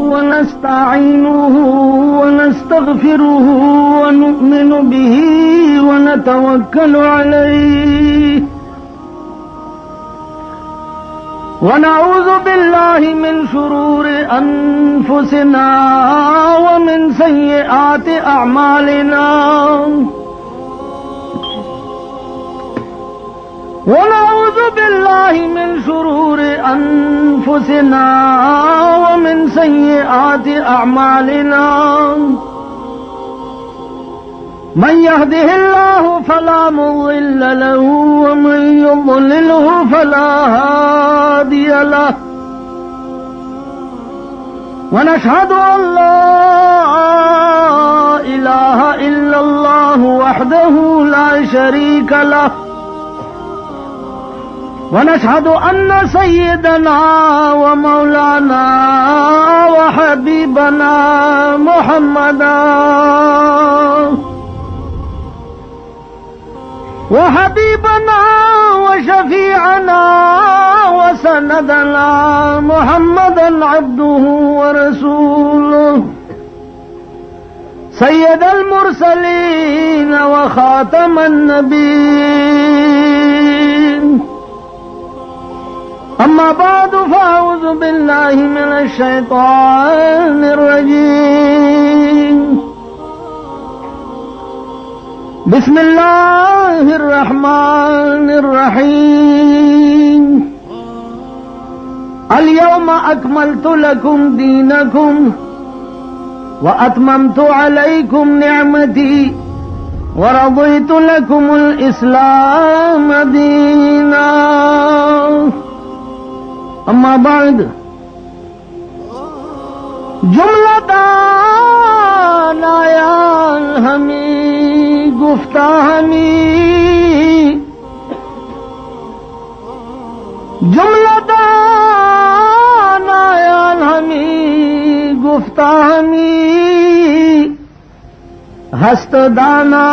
ونستعينه ونستغفره ونؤمن به ونتوكل عليه ونعوذ بالله من شرور أنفسنا ومن سيئات أعمالنا ونعوذ بالله من شرور أنفسنا ومن سيئات أعمالنا من يهده الله فلا مضل له ومن يضلله فلا هادي له ونشهد أن لا إله إلا الله وحده لا شريك له ونشهد أن سيدنا ومولانا وحبيبنا محمدا وشفيعنا وسندنا محمدا عبده ورسوله سيد المرسلين وخاتم النبيين أما بعد فأعوذ بالله من الشيطان الرجيم بسم الله الرحمن الرحيم اليوم أكملت لكم دينكم وأتممت عليكم نعمتي ورضيت لكم الإسلام دينا اما بعد جملتان آیان ہمی گفتہ ہمی جملتان آیان ہمی گفتہ ہمی ہست دانا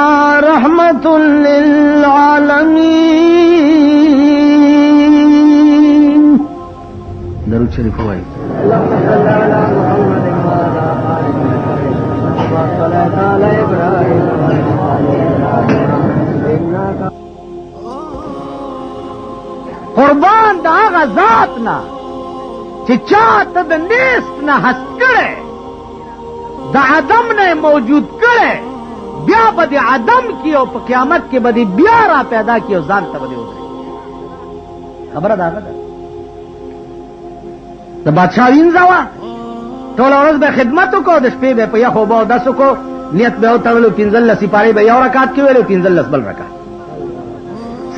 رحمت للعالمین درود شریف ہوئی قربان دا آغا ذاتنا چی چاہت دا نیست نا ہست کرے دا عدم نے موجود کرے بیا بدی عدم کی او پا قیامت کے بدی بیا را پیدا کی او زانتا بدی اترے خبر دا آغا دا دا بادشاہ وینزاوا ټول ورځ به خدمتو کو د شپې به په یخو به داسو کو نیت به وتړلو 15 سپاره به یو رکعت کې ویلو 15 بل رکعت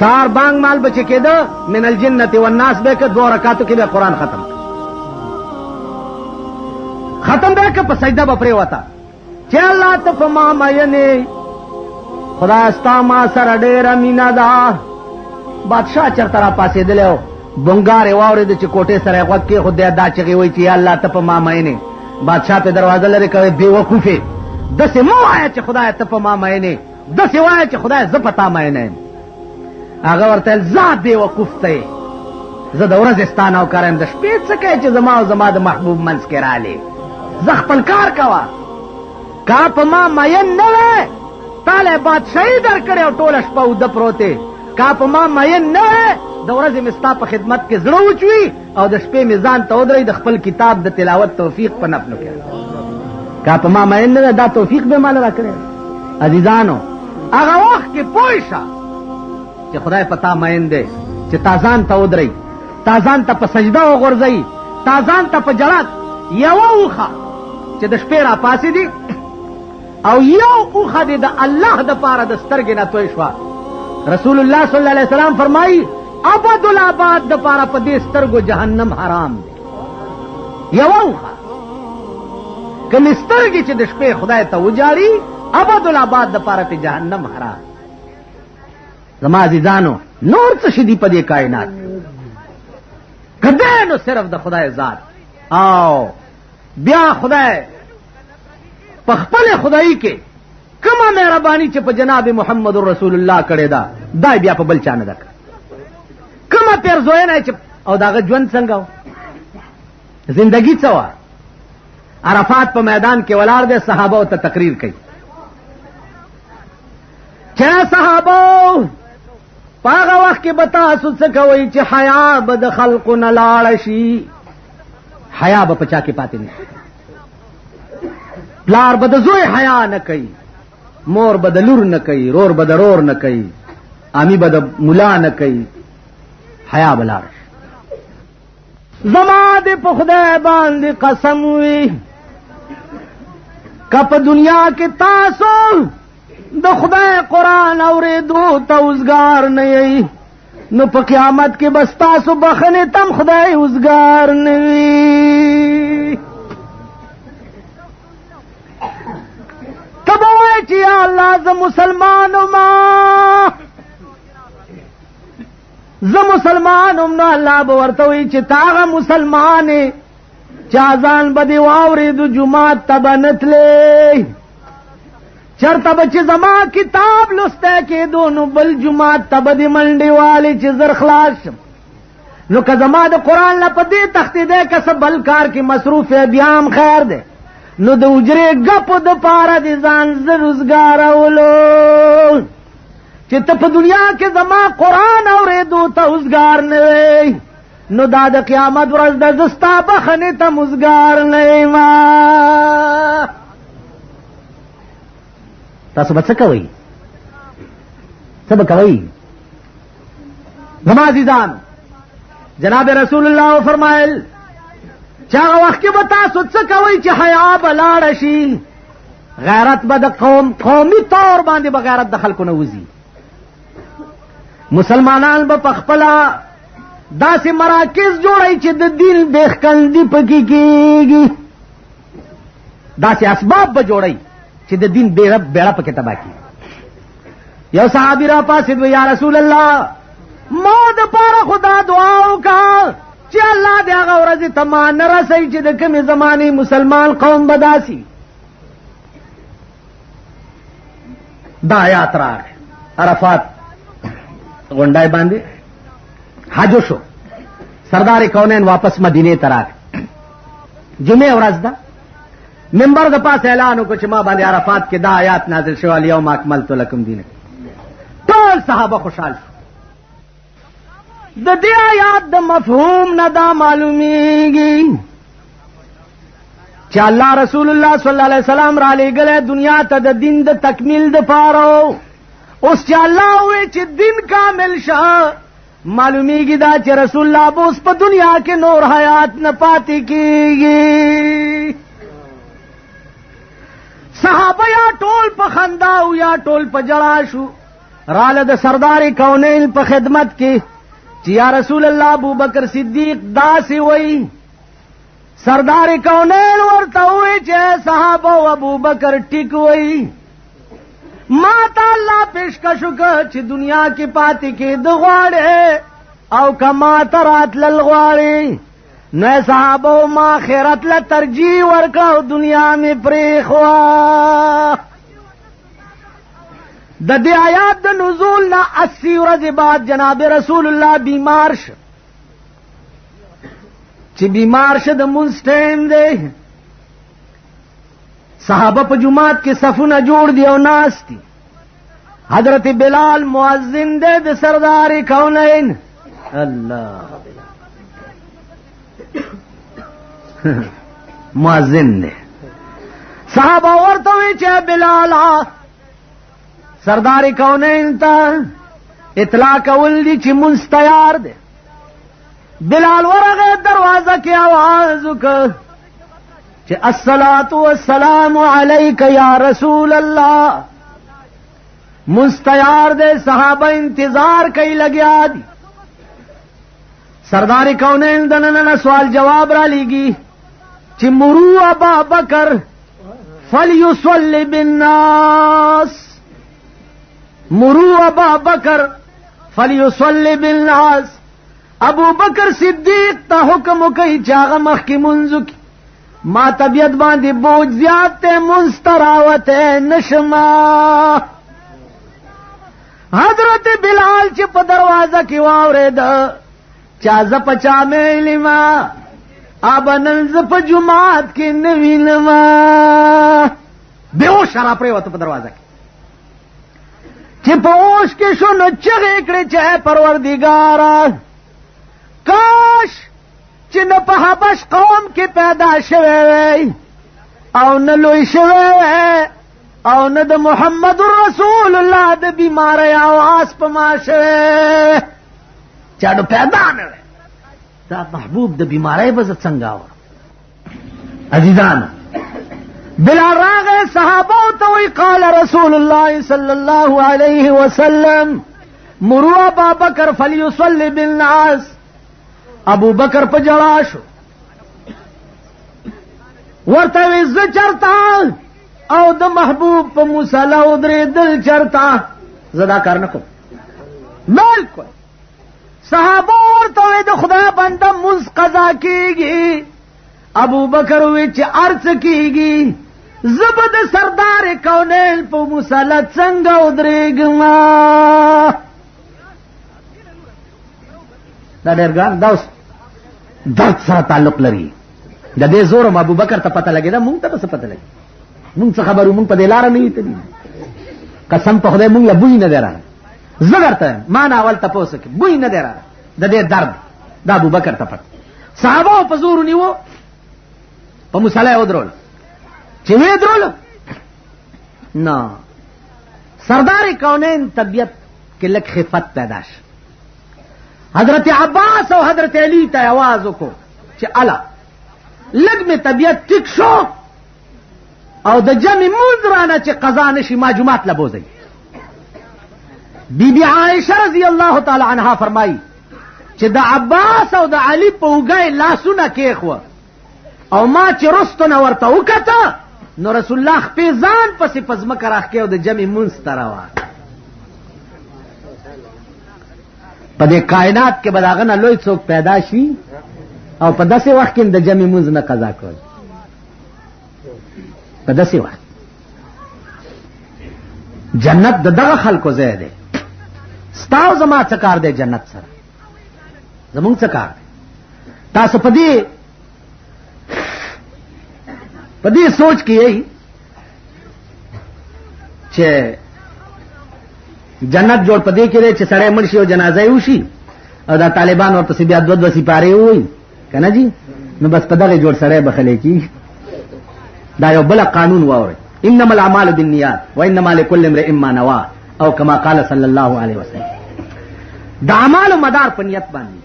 سار بانگ مال بچ کېده من الجنه والناس به کې 2 رکعاتو کې به قران ختم به کې په سجده به پرې وتا چې الله ته په ما مینه خدا استا ما سره ډېر مینا دا بادشاہ چرته را پاسې دلو بنگارے واورے دے چ کوٹے سره وقت کې خدای دا چغي وای چې الله ته په ما مینه بادشاہ په دروازه لري کوي بے وقوفه دسه مو آیا چې خدای ته په ما مینه دسه وای چې خدای ز پتا مینه هغه ورته ذات بے وقوف ته زه د ورځ ستانه او کارم د شپې څه کوي چې زما او زما د محبوب منځ کې رااله ز خپل کار کوا کا په ما مین نه وې تاله بادشاہي درکړې او ټول شپه ود پروته کا په ما مین نه د ورځې مستا په خدمت کې زړه وچوي او د شپې میزان ته ودرې د خپل کتاب د تلاوت توفیق په نفلو کې کا په ما مین نه دا توفیق به مال راکړي عزیزانو هغه وخت کې پوښه چې خدای پتا مین دی چې تازان ته ودرې تازان ته په سجده وغورځي تازان ته په جړات یو وخه چې د شپې را پاسې دي او یو وخه د الله د پاره د سترګې نه توي شو رسول الله صلی الله علیه وسلم فرمایي ابد الاباد د پاره په دې سترګو جهنم حرام دی یو وخه کوم سترګې چې د شپې خدای ته وجاړي ابد الاباد د پاره په جهنم حرام زما عزیزانو نور څه شدي په دې کائنات کده نو صرف د خدای ذات او بیا خدای په خپل خدای کې کومه مهرباني چې په جناب محمد رسول الله کړی دا دای بیا په بل چا نه ده کومه پیر زوی نه چې او داغه ژوند څنګه زندگی څه عرفات په میدان کې ولاړ دي، صحابه او ته تقریر کوي چې صحابه پاغه وخت کې بتا سوڅ کوي چې حیا به د خلقو نه لاړ شي، حیا به پچا کې پاتې نه، پلار به د زوی حیا نه کوي، مور به د لور نه کوي، رور به د رور نه کوي، امی به د مولا نه کوي، حیا به لاړ شي. زما دې په خدای باندې قسم وي که په دنیا کې تاسو د خدای قرآن اورېدو ته اوزګار نه یئ، نو په قیامت کې بس تاسو بخنې تم خدای اوزګار نه وي. ته به وایې چې یا الله زه مسلمان وما، زه مسلمان وم، نو الله به ورته وایي چې ته هغه مسلمان یې چې اذان به دې واورېدو جومات ته به نه تلې، چرته به چې زما کتاب لستی کېدو نو بل جومات ته به دې منډې والې چې زر خلاص شم، نو که زما د قرآن نه په دې تښتېدی که څه بل کار کې مصروف یې بیا هم خیر دی، نو د حجرې ګپو دپاره دې ځان زه روزګارولو چې ته په دنیا کې زما قرآن اورېدو ته اوزګار نه وې، نو دا د قیامت ورځ ده زه ستا بخنې ته اوزګار نه یمه. تاسو به څه کوئ؟ څه به کوئ؟ زما عزیزان، جناب رسول الله فرمایل چې هغه وخت کې به تاسو څه کوئ چې حیا به لاړه شي، غیرت به د قومي طور باندې به غیرت د خلکو نه وځي، مسلمانان به په خپله داسې مراکز جوړوي چې د دین بیخکندي پکې کېږي، داسې اسباب به جوړوي چې د دین بیړه پکې تباه کړي. یو صحابي را پاسېد، یا رسول الله ما دپاره خو دا دعا وکړه چې الله دې هغه ورځې ته ما نه رسوي چې د کومې زمانې مسلمان قوم به داسې. دا آیات راغی، عرفات غونډای باندې حج شو، سردار کونین واپس مدینه ته راغی، جمعه ورځ ده، منبر د پاس اعلان وکړ چې ما باندې عرفات کې دا آیات نازل شو، الیوم اکملت لکم دینکم. ټول صحابه خوشحال شو. د دې آیات د مفهوم نه دا معلومیږي چې الله رسول الله صلی الله علیه وسلم را لېږلی دنیا ته د دین د تکمیل دپاره. اوس چې الله وایي چې دین کامل شه، معلومیږي دا چې رسول الله به اوس په دنیا کې نور حیات نه پاتې کېږي. صحابه یا ټول په خندا او یا ټول په جړا شو، راله د سردار کونین په خدمت کې چې یا رسول الله ابوبکر صدیق داسې وایي. سردار کونین ورته وایي چې صحابه او ابوبکر ټیک وایي، ما ته الله پیشکش وکړه چې دنیا کې پاتې کېده غواړې او که ما ته راتلل غواړې، نو صحابه ما آخرت له ترجیح ورکړه او دنیا مې پرېښوه. د دې آیات د نزول نه 80 ورځې بعد جناب رسول الله بیمار شه. چې بیمار شه د مونځ ټیم دی، صحابه په جماعت کې صفونه جوړ دي او ناست دي. حضرت بلال مؤذن دی د سردار کونین، الله مؤذن دی. صحابه ورته وی چې بلالا سردار کونین ته اطلاع کول دي چې مونځ تیار دی. بلال ورغه دروازه کې आवाज وکړ چې الصلاة والسلام علیک یا رسول الله، مونځ تیار دی، صحابه انتظار کوي لګیا دي. سردار کونین د نن سوال جواب را لیږي چې مرو ابا بکر فلیصلی بالناس، مرو ابا بکر فلیصلی بالناس. ابو بکر صدیق ته حکم وکړي چې هغه مخکې مونځ وکړي، ما طبیعت باندې بوج زیات ته مونځ ته راوتی نشمه. حضرت بلال چې په دروازه کې واورېده چې زه په چا میلما، ابنن ز په جمعات کې نوینما بیهوش را پرې وته په دروازه کې چې په اوش کې شو نو چغې کړې چې پروردګارا کاش چې نه په حبش قوم کې پیدا شوی وی او نه لوی شوی وی او نه د محمد رسول الله د بیماری آواز په ما شوی چاډو پیدا نه وی دا محبوب د بیماری به څنګه و عزیزان بلال راغه صحابه ته وی قال رسول الله صلی الله علیه وسلم مروا ابا بکر فلیصلی بالناس ابو بکر په جړا شو ورته وی ز چرتا او د محبوب په مصلا او درې دل چرتا زدا کار نه کوم بالکل صحابه ورته وی د خدا بنده مز قضا کیږي ابو بکر وی چې ارڅ کیږي زبد سردار کونیل په مصلا څنګه او درېګما دا ډېر ګران دا اوس درد سره تعلق لري د دې زورم ابو بکر ته پته لګېده مونږ ته څه پته لګي مونږ څه خبرو مونږ په دې لاره نه یو قسم په خدای مونږ له بوی نه دی راغلی زه درته ما نه اول تپوس کې بوی نه دی راغلی د دې درد د ابو بکر ته پته صحابه په زور نیو په مصلی ودرول چې وې درول نه سردار کونین طبیعت کې لک خفت پیدا شي حضرت عباس او حضرت علی ته आवाज وکړو چې الا لګ می طبیعت ټیک شو او د جمع منذرانه چې قضا نشي ما جمعات لبوزي بی بی عائشه رضی الله تعالی عنها فرمایي چې د عباس او د علی په وګای لاسونه کېخوه او ما چې رستونه ورته وکړه نو رسول الله خپل ځان پسې پزمکه راخ کې او د جمع منځ ته راوړ په دې کائنات کې بداغه نه لوی څوک پیدا شي او په داسې وخت کې د جمع منځ نه قضا کول په داسې وخت جنت د دغه خلکو ځای دی ستاسو زما څه کار دی جنت سره زمونږ څه کار دی تاسو په دې سوچ کې یې چې جنت جوړ پدې کې چې سړی مړ شي او جنازه یې وشي او دا طالبان ورته بیا دوه سپارې وي کنه جی نو بس په دغه جوړ سړی بخلې کی دا یو بل قانون واوري انما الاعمال بالنیات وانما لكل امرئ ما نوى او کما قال صلی الله علیه وسلم دا اعمال مدار په نیت باندې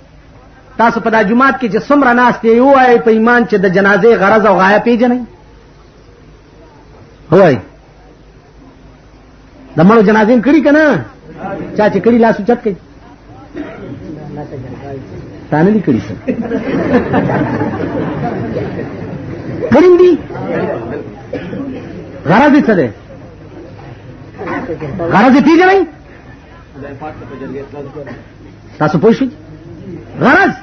تاسو په د جمعات کې چې څومره ناس دی یو ay په ایمان چې د جنازې غرض او غایه پیژنئ وای د مړو جنازې کړي کنه چا چې کړي لاس اوچت کړي تانه دي کړي څه کړي دي غرض څه ده غرض پیژنئ تاسو پوه شئ غرض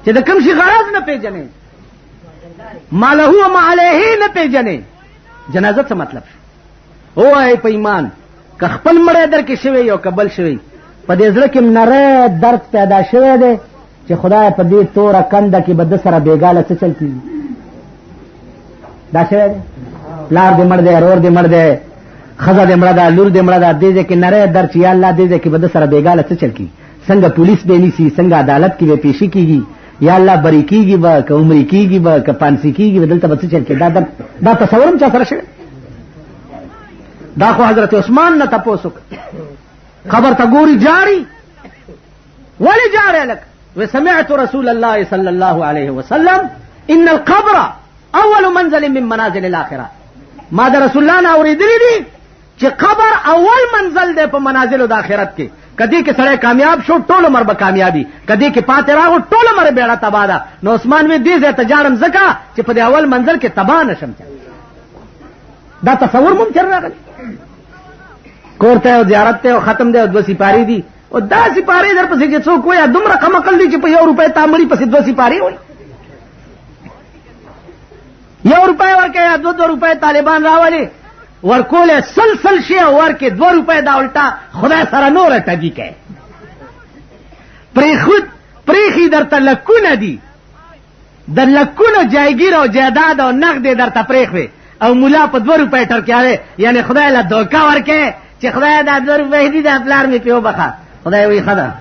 چې د کوم شي غرض نه پیژنئ ماله هو ما علیه نه پیژنئ جنازه څه مطلب او ay په ایمان که خپل مړی در کې شوی یو قبل شوی په دې زړه کې نری درد پیدا شوی دی چې خدای په دې توره کنده کې به د سره بیګاله څه چل کېږي دا شوی دی پلار دې مړ دی ورور دې مړ دی ښځه دې مړه ده لور دې مړه ده دې ځای کې نری درد چې یا الله دې ځای کې به د سره بیګاله څه چل کېږي څنګه پولیس به نیسي څنګه عدالت کې به پیشي کېږي یا الله بری کېږي به که عمرې کېږي به که پانسي کېږي به دلته به څه چل کېږي دا تصور هم چا سره شوی دا خو حضرت عثمان نه تپوس خبر ته ګوري جاری ولی جاری لك وسمعت رسول الله صلى الله عليه وسلم ان القبر اول منزل من منازل الاخره ما دا رسول الله نه اوریدلی دي چې قبر اول منزل دی په منازل د آخرت کې کدی کې سړی کامیاب شو ټول عمر به کامیابی کدی کې پاتې راغو ټول عمر بیړه تبا ده نو عثمان وی دې ځای ته جاړم ځکه چې په دې اول منزل کې تبا نشم دا تصور ممکن راغلی کور ته او زیارت ته او ختم دی او دوه سپاری دي او دا سپاری در پسې چې څوک وایي دومره کم عقل دي چې په 1 روپۍ تامړي پسې دوه سپاری وایي 1 روپۍ ورکې یا 2 روپۍ طالبان راولي ورکول سلسل شي او ورکې 2 روپۍ دا الټا خدای سره نور ټګي کوي پری خود پریخي درته لکونه دي د لکونو جایګیر او جایداد او نقد درته پرېښوي او ملا په 2 روپۍ ټرکیاوي یعنی خدای له دوکه ورکې چې خدای دا 2 روپۍ دي دا پلار مې پې وبخه خدای وایي ښه ده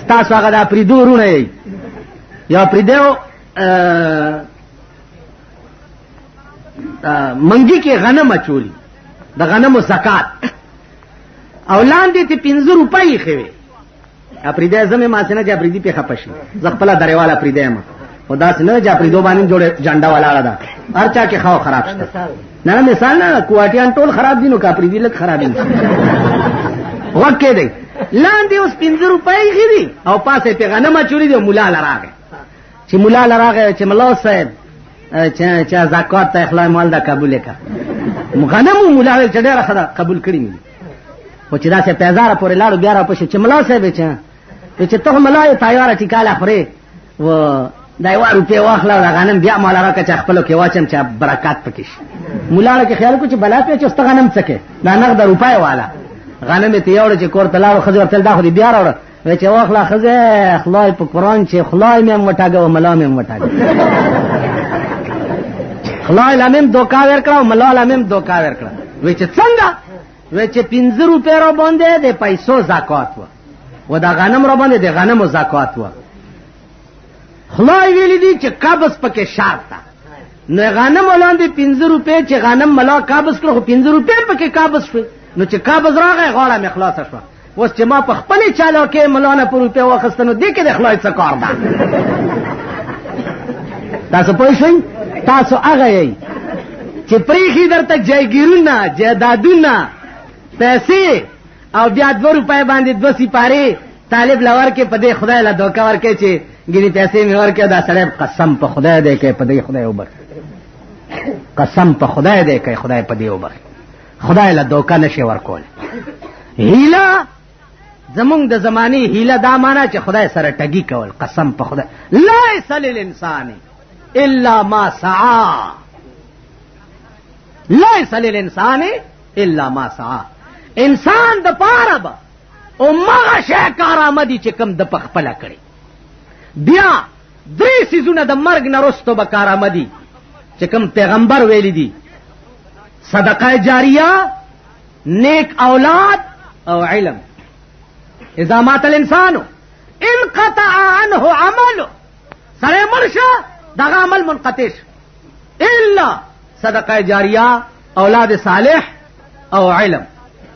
ستاسو هغه دا پرېدو وروڼه یې یا پرېدو منګي کې غنم اچولي د غنمو زکات او لاندې ته 15 روپۍ ایښې وې اپریدی زمې ماسې نه چې اپریدي پې خفه شي زه خپله درېواله اپریدی یم خو داسې نه چې اپریدو باندې جوړه جنډه ولاړه ده هر چا کې خوا خراب شته نه نه مثال نه کوواټیان ټول خراب دي نو که اپریدي لږ خراب دي غوږ کېدی لاندې اوس 15 روپۍ ایښې دي او پاسې پې غنم اچولي دي او ملا له راغی چې ملا له راغی چې ملا صاحب چې زکات ته اخلا مال دا قبول کا غنمو مولا ویل چې ډېره ښه ده قبول کړي مې خو چې داسې پیزاره پورې لاړو بیا راپسې چې ملا صاحب چې ته ملا یې تایاره ټیکاله خورې و دا 1 روپۍ واخله او دا غنم بیا ماله راکړه چې خپلو کې واچم چې برکات پکې شي مولاړه کې خیال کو چې بلا پې چې اوس ته غنم څه کې دا نغده روپۍ والا غنم یې ته یوړه چې کور ته لاړو ښځې ورته دا خو دې بیا راوړه وایي چې واخله ښځې خدای په قرآن چې خدای مې هم وټاګه او ملا مې هم وټاګه خدای له مې هم دوکه ورکړه او ملا له مې هم دوکه ورکړه وایي چې څنګه وایي چې 15 روپۍ را باندې د پیسو زکات وه و دا غنم را باندې د غنمو زکات وه خدای ویلی دی چې قبض پکې شرط ده نو غنم ولاندې 15 روپۍ چې غنم ملا قبض کړه خو 15 روپۍ پکې قبض شوې نو چې قبض راغی غاړه مې خلاصه شوه اوس چې ما په خپلې چالاکۍ ملا نه په روپۍ واخیسته نو دې کې د خدای څه کار ده تاسو پوه شئ تاسو هغه یئ چې پرېښي درته جایګیرونه جایدادونه پیسې او بیا 2 روپۍ باندې 2 سپارې طالب له ورکې په دې خدای له دوکه ورکې چې ګینې پیسې مې ورکې دا سړی قسم په خدای دی کوي په دې خدای وبخي قسم په خدای دی کوي خدای په دې وبخي خدای له دوکه نشي ورکول هیله زمونږ د زمانې هیله دا معنا چې خدای سره ټګي کول قسم په خدای لیس للانسان الا ما سعى لیس للانسان الا ما سعى انسان د پاره به او مغه شی کارآمدي چې کوم د پخپله کړي بیا 3 سیزونه د مرګ نه رستو به کارآمدي چې کوم پیغمبر ویلی دي صدقه جاریه نیک اولاد او علم اذا مات الانسان انقطع عنه عمله سره مرشه دغه عمل منقطع الا صدقه جاریه اولاد صالح او علم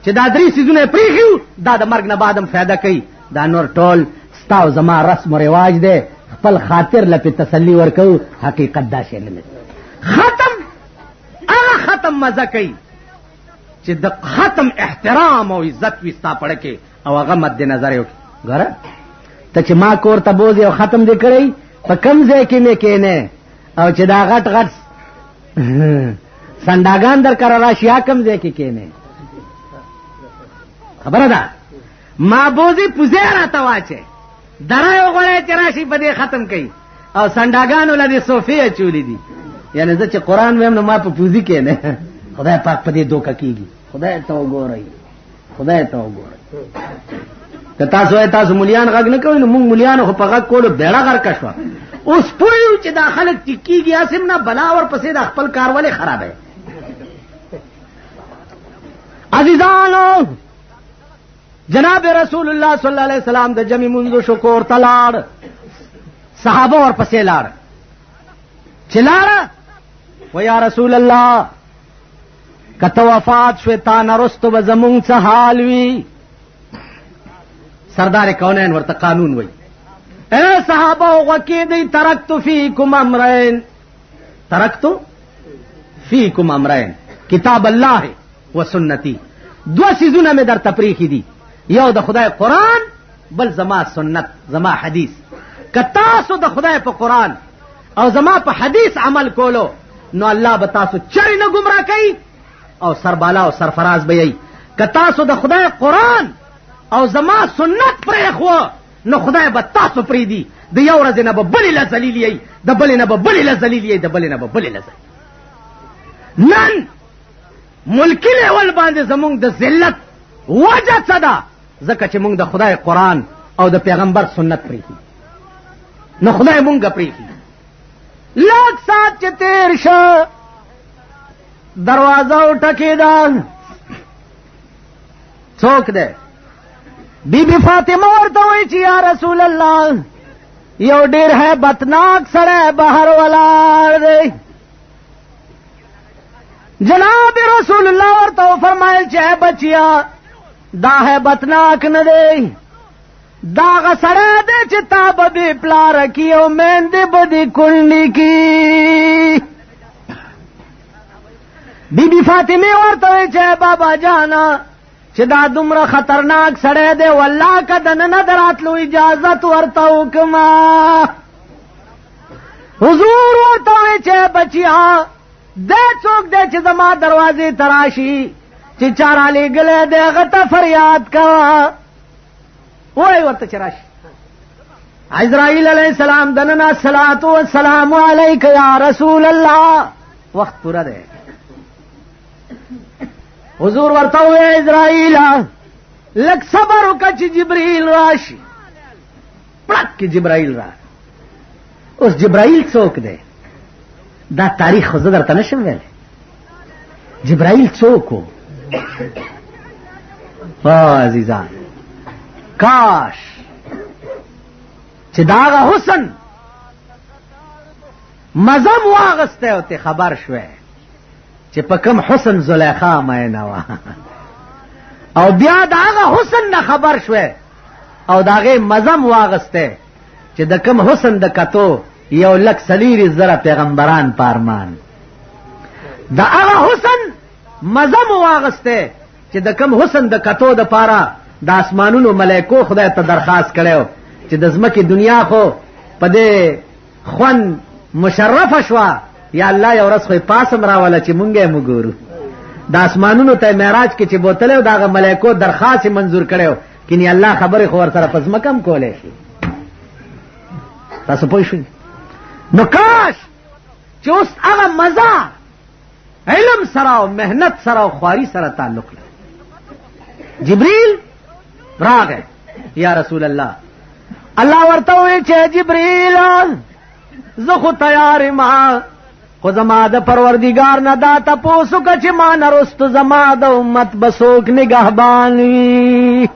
چې دا 3 سیزونه پریږو دا د مرګ نه بعدم فایده کوي دا نور ټول ستا او زما رسم و رواج دی خپل خاطر لپې تسلی ورکو حقیقت دا شی نه ختم هغه ختم مزه کوي چې د ختم احترام او عزت وي ستا پړه کې او هغه مد نظر یې وکړي ګوره ته چې ما کور ته بوځې او ختم دې کړی په کوم ځای کې مې کېنې او چې دا غټ غټ سنډاګان در کره راشي کوم ځای کې کېنې خبره ده ما بوځې پوزې راته واچې دره یې وغوړی چې راشي په دې ختم کوي او سنډاګانو له دې صوفې اچولي دي یعنی زه چې قرآن ویم نو ما په پوزي کېنې خدای پاک په دې دوکه کېږي خدای ته وګورئ خدای ته وګورئ که تاسو وایئ تاسو ملیان غږ نه کوئ نو موږ ملیانو خو په غږ کولو بیړه غرقه شوه اوس پوه یو چې دا خلک ټیکېږي هسې نه بلا ورپسې دا خپل کار ولې خرابوي عزیزانو جناب رسول الله صلی الله علیه وسلم د جمع منځو شو کور ته لاړ صحابه ورپسې لاړ چې لاړه و یا رسول الله که ته وفات شوې تا نه رستو به زمونږ څه حال وي سردار کونین ورته قانون وی اے صحابه وکیدی ترکتو فیکم امرین ترکتو فیکم امرین کتاب الله و سنتی 2 سیزونه مې در تپریخي دي یو د خدای قرآن بل زما سنت زما حدیث که تاسو د خدای په قرآن او زما په حدیث عمل کولو نو الله به تاسو چرې نه گمراه کوي او سربالا او سرفراز به یې که تاسو د خدای قرآن او زما سنت پرېښوه نو خدای به تاسو پرېږدي د یو ورځې نه به بلې له ذلیل یئ د بلې نه به بلې له ذلیل یئ د بلې نه به بلې له ذلیل نن ملکي لیول باندې زمونږ د ذلت وجه څه ده ځکه چې مونږ د خدای قرآن او د پیغمبر سنت پرېږدي نو خدای مونږه پریږي. لږ سات چې تیر شه دروازه وټکېده. څوک دی؟ بی بی فاطمه ورته وایي چې یا رسول الله یو ډېر هیبتناک سړی بهر ولاړ دی. جناب رسول الله ورته وفرمایل چې بچیا دا هیبتناک نه دی، دا هغه سړی دی چې تا به بې پلاره کي او میندې به دې کونډې کي. بی بی فاطمه ورته وایي چې بابا جانا چې دا دومره خطرناک سړی دی والله که دننه د راتلو اجازت ورته وکما. حضور ورته وایي چې بچیا دی څوک دی چې زما دروازې ته راشي چې چا رالیږلی دی هغه ته فریاد کوه. وایي ورته چې راشي. عزرائیل علیه السلام دننه الصلاة والسلام علیک یا رسول الله. وخت پوره دی. حضور ورته وایي عزرائیل لږ صبر وکړه چې جبرائیل راشي. پړک کې جبرائیل را. اوس جبرائیل څوک دی؟ دا تاریخ خو زه درته نشم ویلی. جبرائیل څوک و؟ عزیزان کاش چې دا هغه حسن مزم واغستی او ته خبر شوی چې په کوم حسن زلیخا مینه وه او بیا د هغه حسن نه خبر شوی او د هغې مزم واغستی چې د کوم حسن د کتو 1,40,000 پیغمبران پارمان. د هغه حسن مزم واغستی چې د کوم حسن د کتو د پاره د اسمانونو ملائکو خدای ته درخواست کړی چې د ځمکې دنیا خو په دې خوند مشرفه شوه، یا الله یو ورځ خو پاسم راوله چې مونږ یې وګورو. د اسمانونو ته معراج کې چې بوتلی د هغه ملایکو درخواست یې منظور کړی کني الله خبرې خو ورسره په ځمکه هم کولی شي. تاسو پوه شئ؟ نو کاش چې اوس هغه مزه علم سره او محنت سره او خواري سره تعلق لري. جبريل راغی یا رسول الله. الله ورته وایي چې جبريل زه خو تیار ما خو زما د پروردګار نه دا تپوس وکړه چې ما نه رستو زما د امت به څوک نگهبان وي.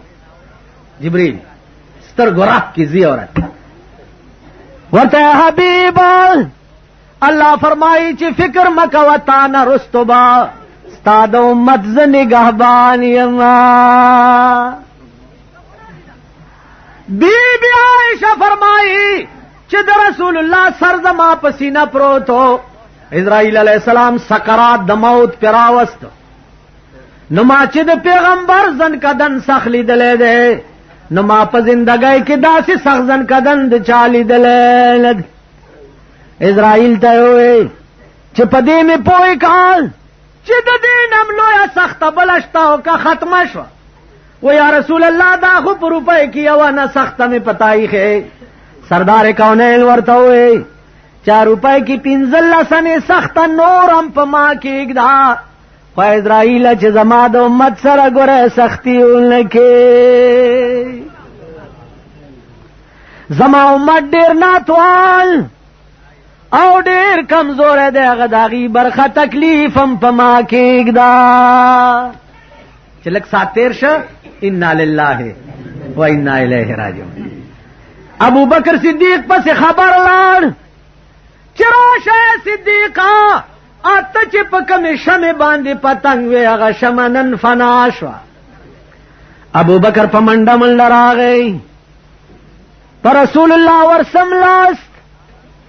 جبريل سترګو راکې ځي ورته حبیبه الله فرمایي چې فکر مکوه تا نه رستو به ستا د امت زه نگهبان یما. بی بی عائشہ فرمائی چې د رسول الله سر زما په سینه پروت و. اسرائیل علیہ السلام سکرات د موت پر راوست. نو ما چې د پیغمبر زن کدن سخ لیدلی دی نو ما په زندګۍ کې داسې سخت زن کدن د چا لیدلی نه دی. اسرائیل ته وویل چې په دې مې پوه کړ چې د دې نم لویه سخته بله شته او که ختمه شوه. و یا رسول الله دا خو په روپۍ کې یوه نه سخته مې په تاریخ سردار کونین ورته وویل چې روپۍ کې 15 سخته نور هم په ما کېږده خو اسرائیل چې زما د امت سره ګوره سختي ونه کې. زما امت ډېر ناتوال او ډېر کمزوری دی هغه د هغې برخه تکلیف هم په ما کېږده. چې لږ سات تېر شه انا لله و انا الیه راجعون. ابو بکر صدیق پس خبر لاړ چې راشه صدیقه اته چې په کومې شمې باندې پتنګ وې هغه شمه نن فنا شوه. ابو بکر په منډه منډه راغی په رسول الله ورسملاست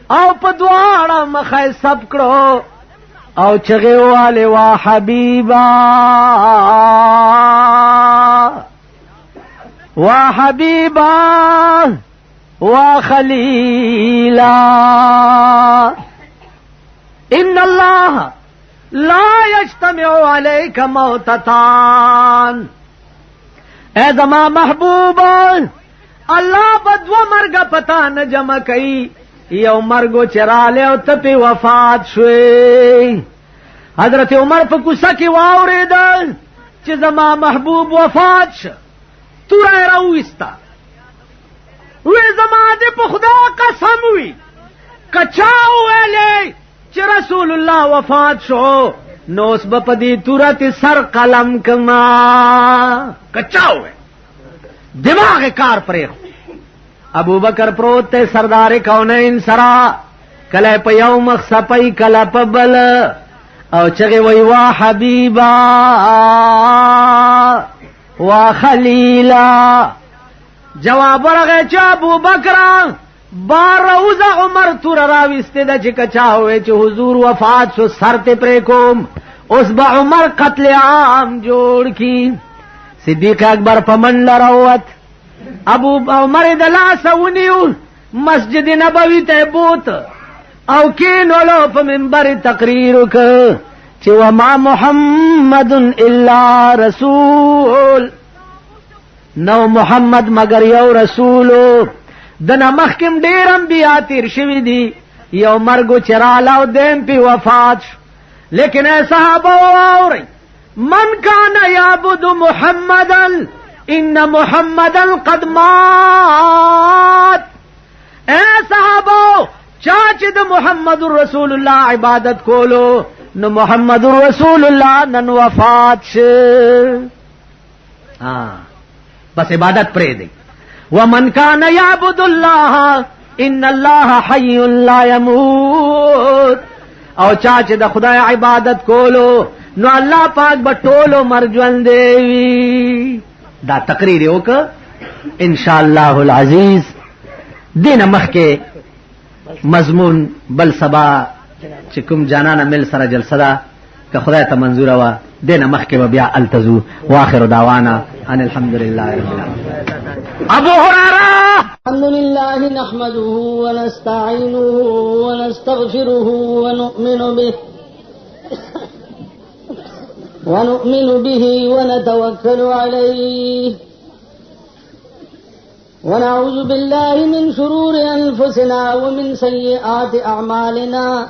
او په دواړه مخه سب کړو او چغې والې وا حبیبا وا حبیبا وا خلیلا ان الله لا یجتمع علیک موتتان. اے زما محبوبا الله بدو مرګ پتا نه جمع کئ یو مرګو چراله او ته په وفات شوي. حضرت عمر په کوڅه کې واورېدل چې زما محبوب وفات شه. توره راوستا وی زما دې په خدا قسم وي کچا ویلې چې رسول الله وفات شو نو اوس به په دې تورت سر قلم کما کچا وی دماغ کار پرې ابو بکر پروت ته سردار کونین سرا کله په یو مخ سپي کله په بل او چغه وی وا حبیبا وا خلیلا جواب ورغه چې ابو بکر باروز عمر تور راوسته د چې کچا وې چې حضور وفات شو سر ته پرې کوم اوس به عمر قتل عام جوړ کی صدیق اکبر پمن لروت ابو عمر د لاسونیو مسجد نبوی ته بوت او کینولو په منبر تقریر وک چې وما محمد الا رسول نو محمد مگر یو رسولو دنا مخکم ډیر انبیاء تیر شوی دی یو مرګو چرالاو دیم پی وفات لیکن اے صحابہ واوري من کان یعبد محمدا ان محمدا قد مات اے صحابہ چاچ د محمد رسول الله عبادت کولو نو محمد رسول الله نن وفات شه بس عبادت پرې دی ومن كان يعبد الله ان الله حي لا يموت او چاچ د خدای عبادت کولو نو الله پاک بټولو مرجون دی دا تقریر وک ان شاء الله العزيز دین مخکې مضمون بل سبا چې کوم جانانه مل سره جلسه ده که خدای ته منظور وا دین مخکې بیا التزو واخر دعوانا ان الحمد لله رب العالمين ابو هريره الحمد لله نحمده ونستعينه ونستغفره ونؤمن به ونتوكل عليه ونعوذ بالله من شرور أنفسنا ومن سيئات أعمالنا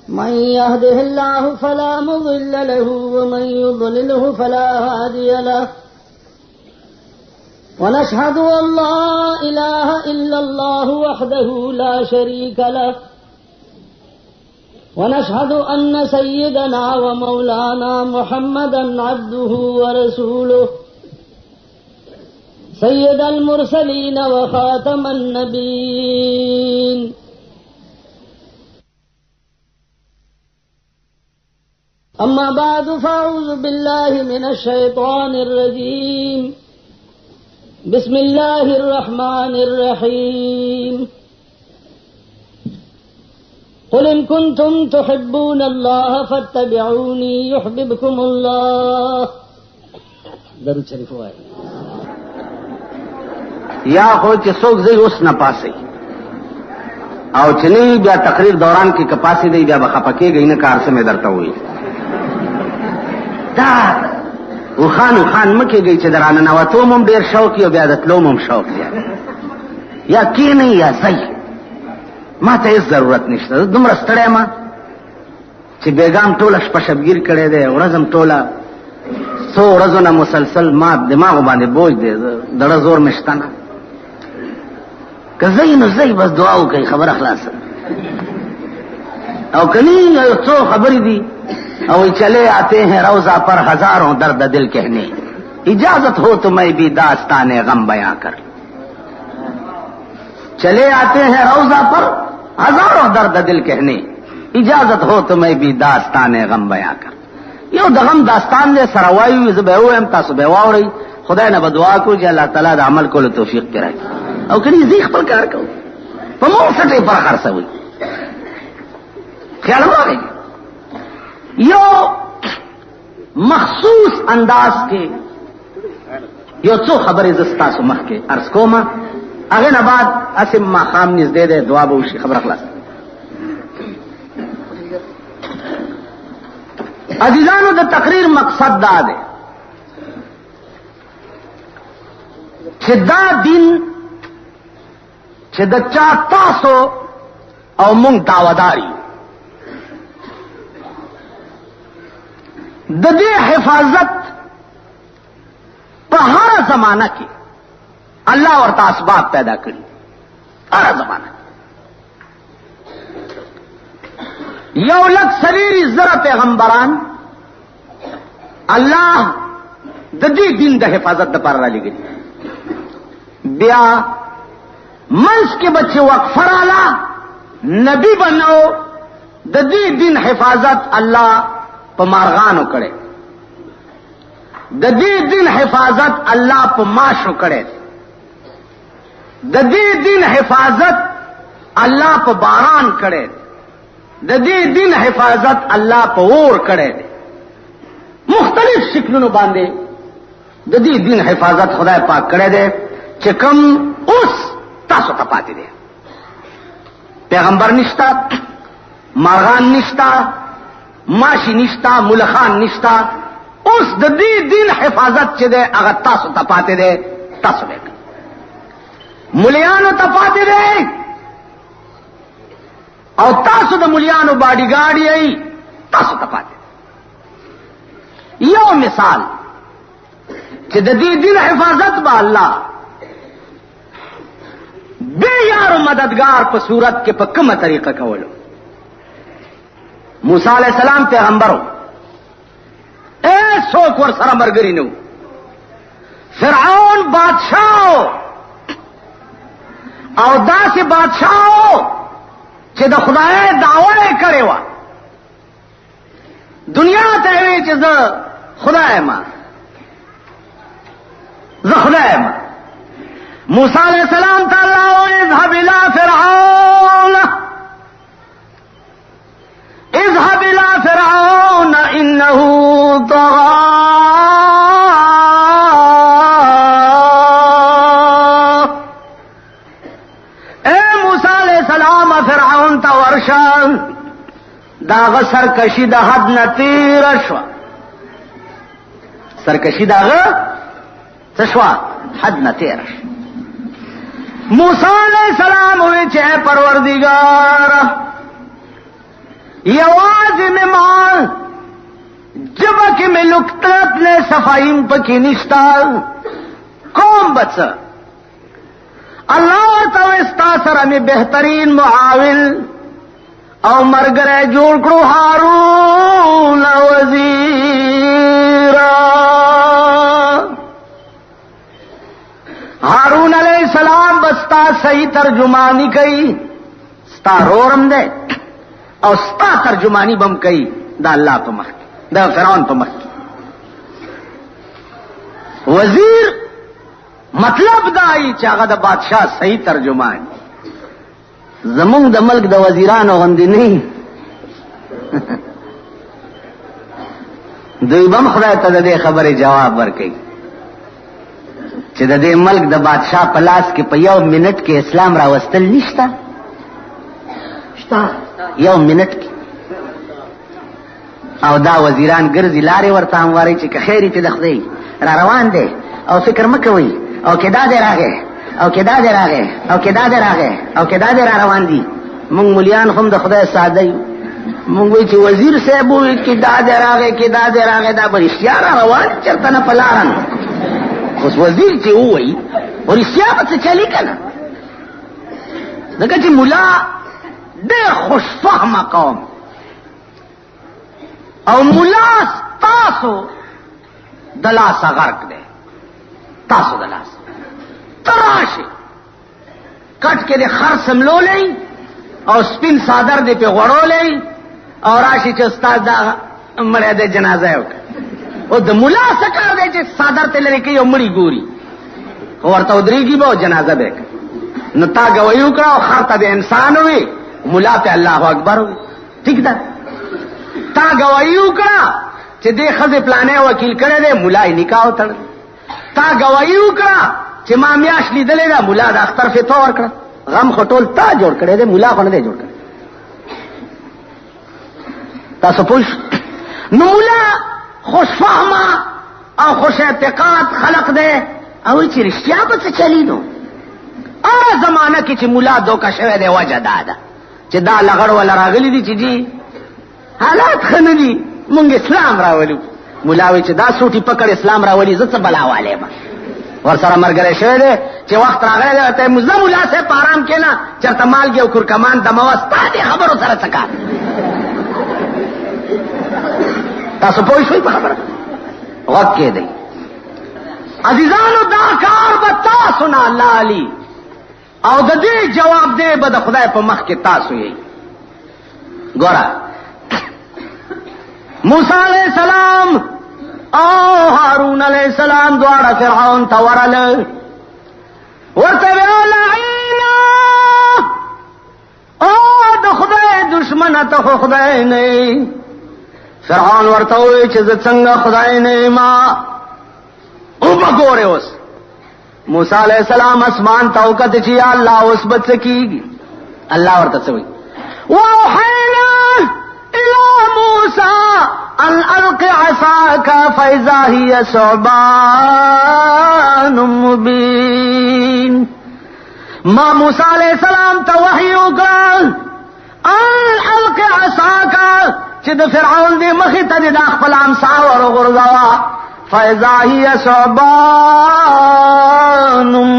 من يهده الله فلا مضل له ومن يضلله فلا هادي له ونشهد أن لا إله إلا الله وحده لا شريك له ونشهد أن سيدنا ومولانا محمدا عبده ورسوله سيد المرسلين وخاتم النبيين أما بعد فأعوذ بالله من الشيطان الرجيم بسم الله الرحمن الرحيم قل إن كنتم تحبون الله فاتبعوني يحببكم الله درود شریف وایي یا خو چې څوک زی اوس نه پاسي او چې نه بیا تقریر دوران کې کپاسي دی بیا بخپکیږي نه کار سمې درته وي دا وخان مکیږي چې درانه نو ته مم ډیر شوق یو بیا د تلوم هم شوق دی یا کینه یا زی ما ته ضرورت نشته دومره ستړی ما چې بیګام ټوله شپه شبګیر کړی دی ورځم ټوله څو ورځو نه مسلسل ما دماغ باندې بوج دی دړه زور مشتنه که زی نو زی بس دعا وکړي خبره خلاصه او کنی یو څو خبرې دي او چلے آتے ہیں روزہ پر ہزاروں درد دل کہنے اجازت ہو تو میں بھی داستان غم بیاں کر چلے آتے ہیں روزہ پر ہزاروں درد دل کہنے اجازت ہو تو میں بھی داستان غم بیاں کر یو د غم داستان دے سروایو زبه وایم تاسو به واوري خدای نه بدعا کو چې الله تعالی د عمل کولو توفیق کړي او کړي زی خپل کار کو په مو سټي پر خرڅوي خیال راغی یو مخصوص انداز کې یو څو خبرې زستا سو مخ کې عرض کومه هغه نه بعد اسم ما خام نږدې ده دعا به وشي خبره خلاص عزیزانو د تقریر مقصد دا ده چې دا دین چې د چا تاسو او مونږ دعواداري د دې حفاظت په هر زمانہ کې الله ورته اسباب پیدا کړي هر زمانه یو لک سلیری زره پیغمبران الله د دې دین د حفاظت لپاره را لګي بیا منځ کې بچي وقفه رااله نبی بنو د دې دین حفاظت الله په مارغانو کړي د دې دین حفاظت الله په ماشو کړي د دې دین حفاظت الله په باران کړي د دې دین حفاظت الله په اور کړي مختلف شکلونو باندې د دې دین حفاظت خدای پاک کړي دي چې کوم اوس تاسو ته پاتې دي پیغمبر نشتا مارغان نشتا ماشی نشتا ملخان نشتا اوس د دې دین حفاظت چې ده هغه تاسو ته پاتې ده تاسو به مليانو ته پاتې ده او تاسو د مليانو باډي ګاډي ای تاسو ته پاتې یو مثال چې د دې دین حفاظت به الله بے یار مددگار په صورت کې په کومه طریقه کولو موسی علیہ السلام پیغمبرو څوک ور سره مرګري نو فرعون بادشاہ او داسې بادشاہ چې د خدای دعوه کړې و دنیا ته وی چې زه خدای ما موسی علیہ السلام تعالی اذهب الى فرعون انه طغى اے موسی علیہ السلام فرعون ته ورشه داغه سرکشی د حد نه تیر شو سرکشی داغه څه شو حد نه تیر شو موسی علیہ السلام وی چې پروردگار یوازې میں مال جبا کی میں لکتت نے صفائیم پکی نشتا قوم بچ اللہ توستا سر میں بہترین معاون او مرگرے جوڑ کرو ہارون وزیرا ہارون علیہ السلام بستا صحیح ترجمانی کئی ستا رورم دے او ستا ترجمانی بم کئی دا اللہ پا مخ دا فرعون پا مخ وزیر مطلب دا ای چاگا دا بادشاہ صحیح ترجمان زمون دا ملک دا وزیرانو غندی نہیں دوی بم خدای تا دا دے خبر جواب ورکی چې د دې ملک د بادشاہ په لاس کې په یو منټ کې اسلام راوستل نشته یو منټ کې او دا وزیران ګرځي لارې ورته همواري چې که خیر چې د خدای را روان دی او فکر مه کوئ او که دا دی راغی او که دا دی راغی او که دا دی راغی او که دا دی را روان دي مونږ ملیان هم د خدای ساده یو مونږ وایي چې وزیر صاحب وایي که دا دی راغی که دا دی راغی دا به رښتیا را روان چېرته نه په لاره نه اوس وزیر چې ووایي رښتیا به څه چلي که نه ځکه چې ملا ډېر خوشفهمه قوم او ملا تاسو د لاسه غرق دی تاسو د لاسه ته راشئ کټ کې د خر سملولی او سپین صادر دې پې غوړولی او راشي چې استاد دا مړی دی جنازه یې وکړه او د ملا څه کار دی چې صادر ته لرې کوي او مړي ګوري خو ورته ودرېږي به او جنازه به یې کوي نو تا ګویي وکړه او خر ته د انسان وي ملا ته الله اکبر وي ټیک ده تا گواہی وکړه چې دې ښځې پلانې وکیل کړی دی ملا یې نکاح وتړل تا گواہی وکړه چې ما میاشت لیدلې ده ملا د اختر فتوا ورکړه غم خو ټول تا جوړ کړی دی ملا خو نه دی جوړ کړی تاسو پوه نو ملا خوشفهمه او خوش اعتقاد خلق دی او چې رښتیا به څه چلی نو هغه زمانه کې چې ملا دوکه شوی دی وجه دا ده چې دا لغړ ولا راغلی دي چې جی حالات ښه نه دي مونږ اسلام راولو ملا وایي چې دا سوټي پکړ اسلام راولي زه څه بلا والی یم ورسره ملګری شوی دی چې وخت راغلی ته مزه مولا صاحب په آرام کېنه چېرته مالګې او کورکمان دموه ستا دې خبرو سره څه کار تاسو پوه شوئ په خبره غوږ کېدئ عزیزانو دا کار به تاسو نه الله علي او د دې جواب دی به د خدای په مخ کې تاسو یې ګوره موسی علیہ السلام او هارون علیہ السلام دواړه فرعون ته ورله ورته لعینا او د خدای دشمنه ته خو خدای نه فرعون ورته وی چې زه څنګه خدای نه ما او بګوره اوس موسی علیہ السلام اسمان ته وکړه چې یا الله اوس بچ کیږي الله ورته څه وی وحینا الى موسی ان الق عصاك فاذا هي ثعبان مبين ما موسی علیہ السلام ته وحی وکړ ان الق عصاك چې د فرعون دی مخې ته د خپل امسا ورغورځوا فاذا هي ثعبان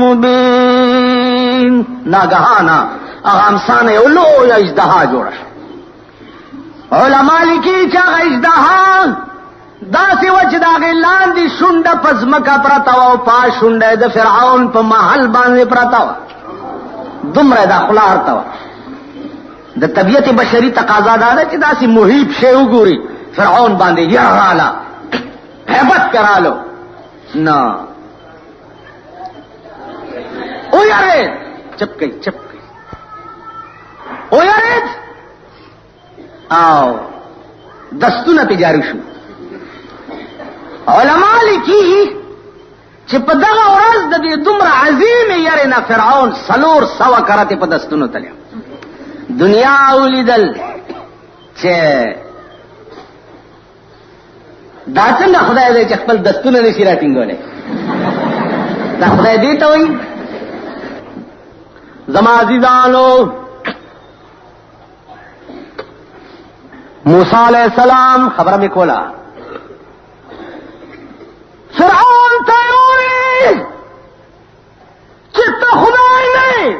مبين ناګهانا هغه امسا نه یو لوی اژدها جوړه علماء لیکي چې هغه اژدها داسې و چې د هغې لاندې شونډه په ځمکه پرته وه او پا شونډه د فرعون په محل باندې پرته وه دومره دا خوله هرته وه د طبیعت بشري تقاضا دا ده چې داسې محیط شی وګوري فرعون باندې یراله هیبت کرالو نه ویارید چپ کئی چپ کئی ویارید او دستونه پی جاری شو علماء لیکي چې په دغه ورځ د دې دومره عظیم یری نه فرعون 400 کرته په دستونو تلیا دنیا ولیدل چې دا څنګه خدای دې چې خپل دستونه نشي راټینګولې دا خدای دې ته وایي زما عزیزانو موسی علیہ السلام خبره می کولا فرعون ته وایي چې ته خدای نه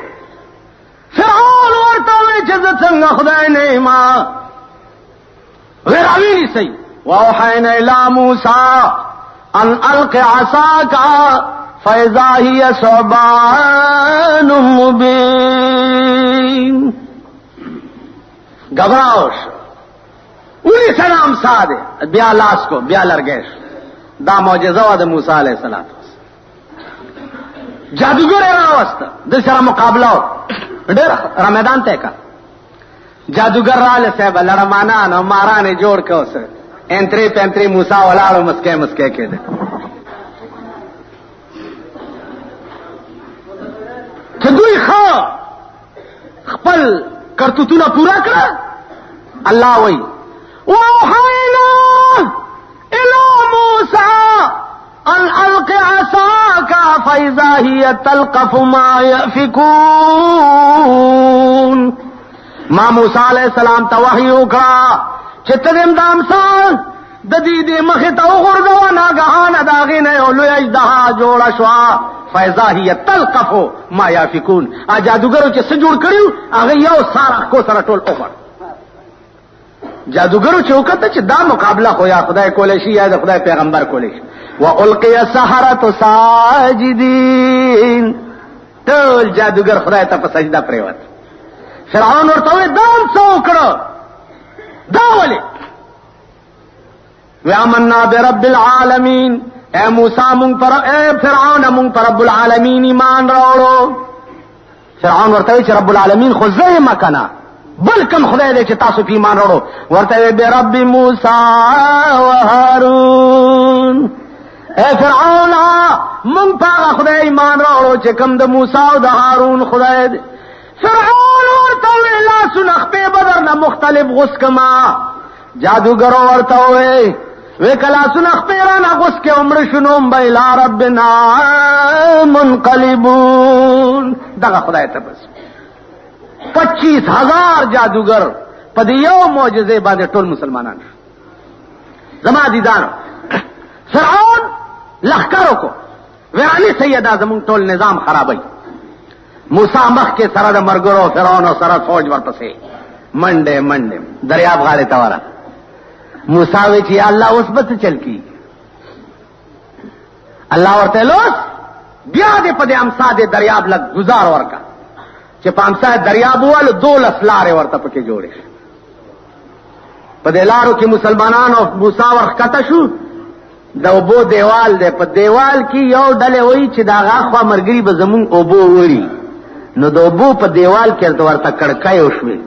فرعون ورته وایي چې زه څنګه خدای نه ما ویراوی سي واوحينا الى موسى ان الق عصاك فاذا هي ثعبان مبين گھبراوش اولی سلام ساده بیا لاس کو بیا لرگیش دا معجزه و د موسی علیہ السلام جادوگر راوست د سره مقابله ډېر رمضان ته کا جادوگر را لسه بلړمانا نو مارانه جوړ کوس انتری پنتری موسی ولاړو مسکه مسکه کېده چې دوی خپل کرتوتونه پورا کړ الله وای وحینا الى موسی ان الق عصاك فاذا هي تلقف ما يأفكون ما موسی علیہ السلام ته وحی وکړه چې تدم دامسان د دې دې مخه ته وګورځو ناګهانه داغې نه یو لوی اژدها جوړه شو فاذا هي تلقف ما يأفكون ا جادوګرو چې څه جوړ کړیو هغه یو سارا کو سره ټول اوپر جادوګرو چوکته چې دا مقابله خو یا خدای کولای شي یا د خدای پیغمبر کولای شي والقي السحرة ساجدين ټول جادوګر خدای ته په سجده پریوت فرعون ورته دام څوکړه دا ولي وآمنا برب العالمین اے موسی مونږ پر اے فرعون مونږ پر رب العالمین ایمان راوړو فرعون ورته چې رب العالمین خو زه ما کنا بلکم خدای دې چې تاسو په ایمان راوړو ورته برب موسی و هارون اے فرعون مونږ په خدای ایمان راوړو چې کوم د موسی او د هارون خدای دې فرعون ورته لا سنخ په بدر نه مختلف غس کما جادوګر ورته وې کلا سنخ په رانه غس کې عمر شنو بیلا ربنا منقلبون دغه خدای ته بس 25,000 جادوګر په یو معجزه باندې ټول مسلمانان زما دي دانو فرعون لخرو کو ویرانی سیدا زمون ټول نظام خرابوي. موسی مخ کې سره د مرګرو فرعون او سره فوج ورپسې منډه دریاب غاړه ته ورا. موسی وی چې الله اوس به چل کی. الله ورته لوس بیا دې په دې امسا دې دریاب لګ گزار ورکا چې په امسا دریاب وال 12 لارې ورته پکې جوړې. په دې لارو کې مسلمانانو موسی ورخته شو. د اوبو دیوال دی، په دیوال کې یو ډلې وایي چې دا غاخوا مرګري به زمون اوبو وړي. نو د اوبو په دیوال کې ورته کړکۍ وشوې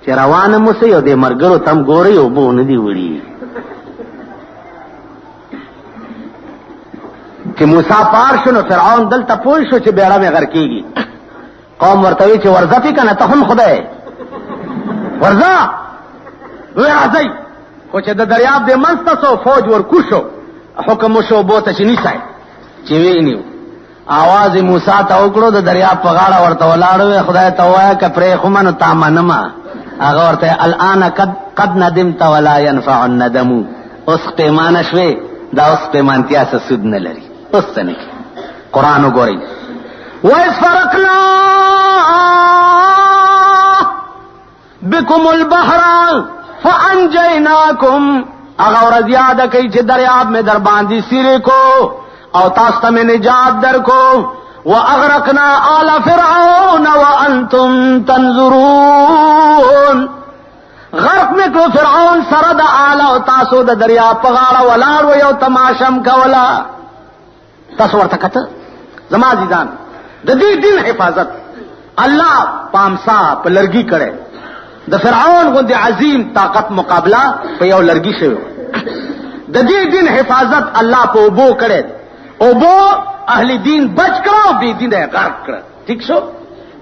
چې روانه موسی او د مرګرو تم ګوري اوبو نه دی وړي. چې موسی پار شو نو فرعون دلته پوه شو چې بیړه مې غر کېږي. قوم ورته وی چې ورځه پې که نه ته هم خدای ورځه. وی راځئ. خو چې د دریاب دې منځ ته سو فوج ورکوشو حکم وشو اوبو ته چې نیسئ. چې وی نیو آواز موسی ته وکړو د دریاب په غاړه ورته ولاړ وی خدای ته ووایه که پرېښومه نو تا منمه. هغه ورته الآن قد ندمت ولا ينفع الندم. اوس پېمانه شوې دا اوس پېمانتیا څه سود نه لري. اوس څه نه کړي. قرآن وګورئ. وَإِذْ فَرَقْنَا بِكُمُ الْبَحْرَ فَأَنْجَيْنَاكُمْ. هغه ورځ یاد کړئ چې دریاب مې در باندې سیرې کو او تاسو ته مې نجات در کو. وَأَغْرَقْنَا آلَ فِرْعَوْنَ وَأَنْتُمْ تَنْظُرُونَ. غرق میں کو فرعون سره د آله او تاسو د دریاب په غاړه ولاړ و یو تماشم کولا. تاسو ورته کته زما عزیزان د دې دین حفاظت الله پامسا په لرګي کړي. د فرعون غوندې عظیم طاقت مقابله په یو لرګي شوی. د دې دین حفاظت الله په اوبو کړي. اوبو اهل دین بچ کړو بی دین یې غرق کړ. ٹھیک شو.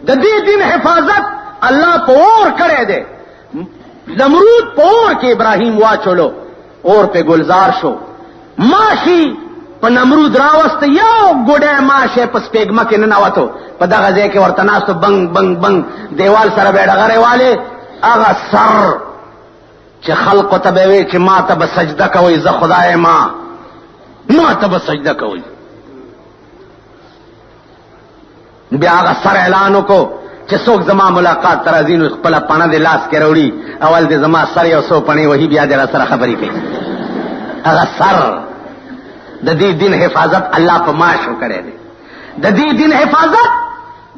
د دې دین حفاظت الله په اور کړي دی. نمرود په اور کې ابراهیم واچولو اور په گلزار شو. ماشي په نمرود راوست یو ګوډه ماشه په سپېګما کې ننواتو. په دغه ځای کې ورته ناستو بنګ بنګ بنګ دیوال سره به ډغره والے. هغه سر چې خلقو ته به وي چې ما ته به سجده کوي زه خدای ما ته به سجده کوي. بیا هغه سر اعلان وکړو چې څوک زما ملاقات ته راځي نو خپله پڼه د لاس کې راوړي. اول د زما سر یو څو پڼې وهي بیا د راسره خبرې کوي. هغه سر د دې دین حفاظت الله په ماشو کړی دی. د دې دین حفاظت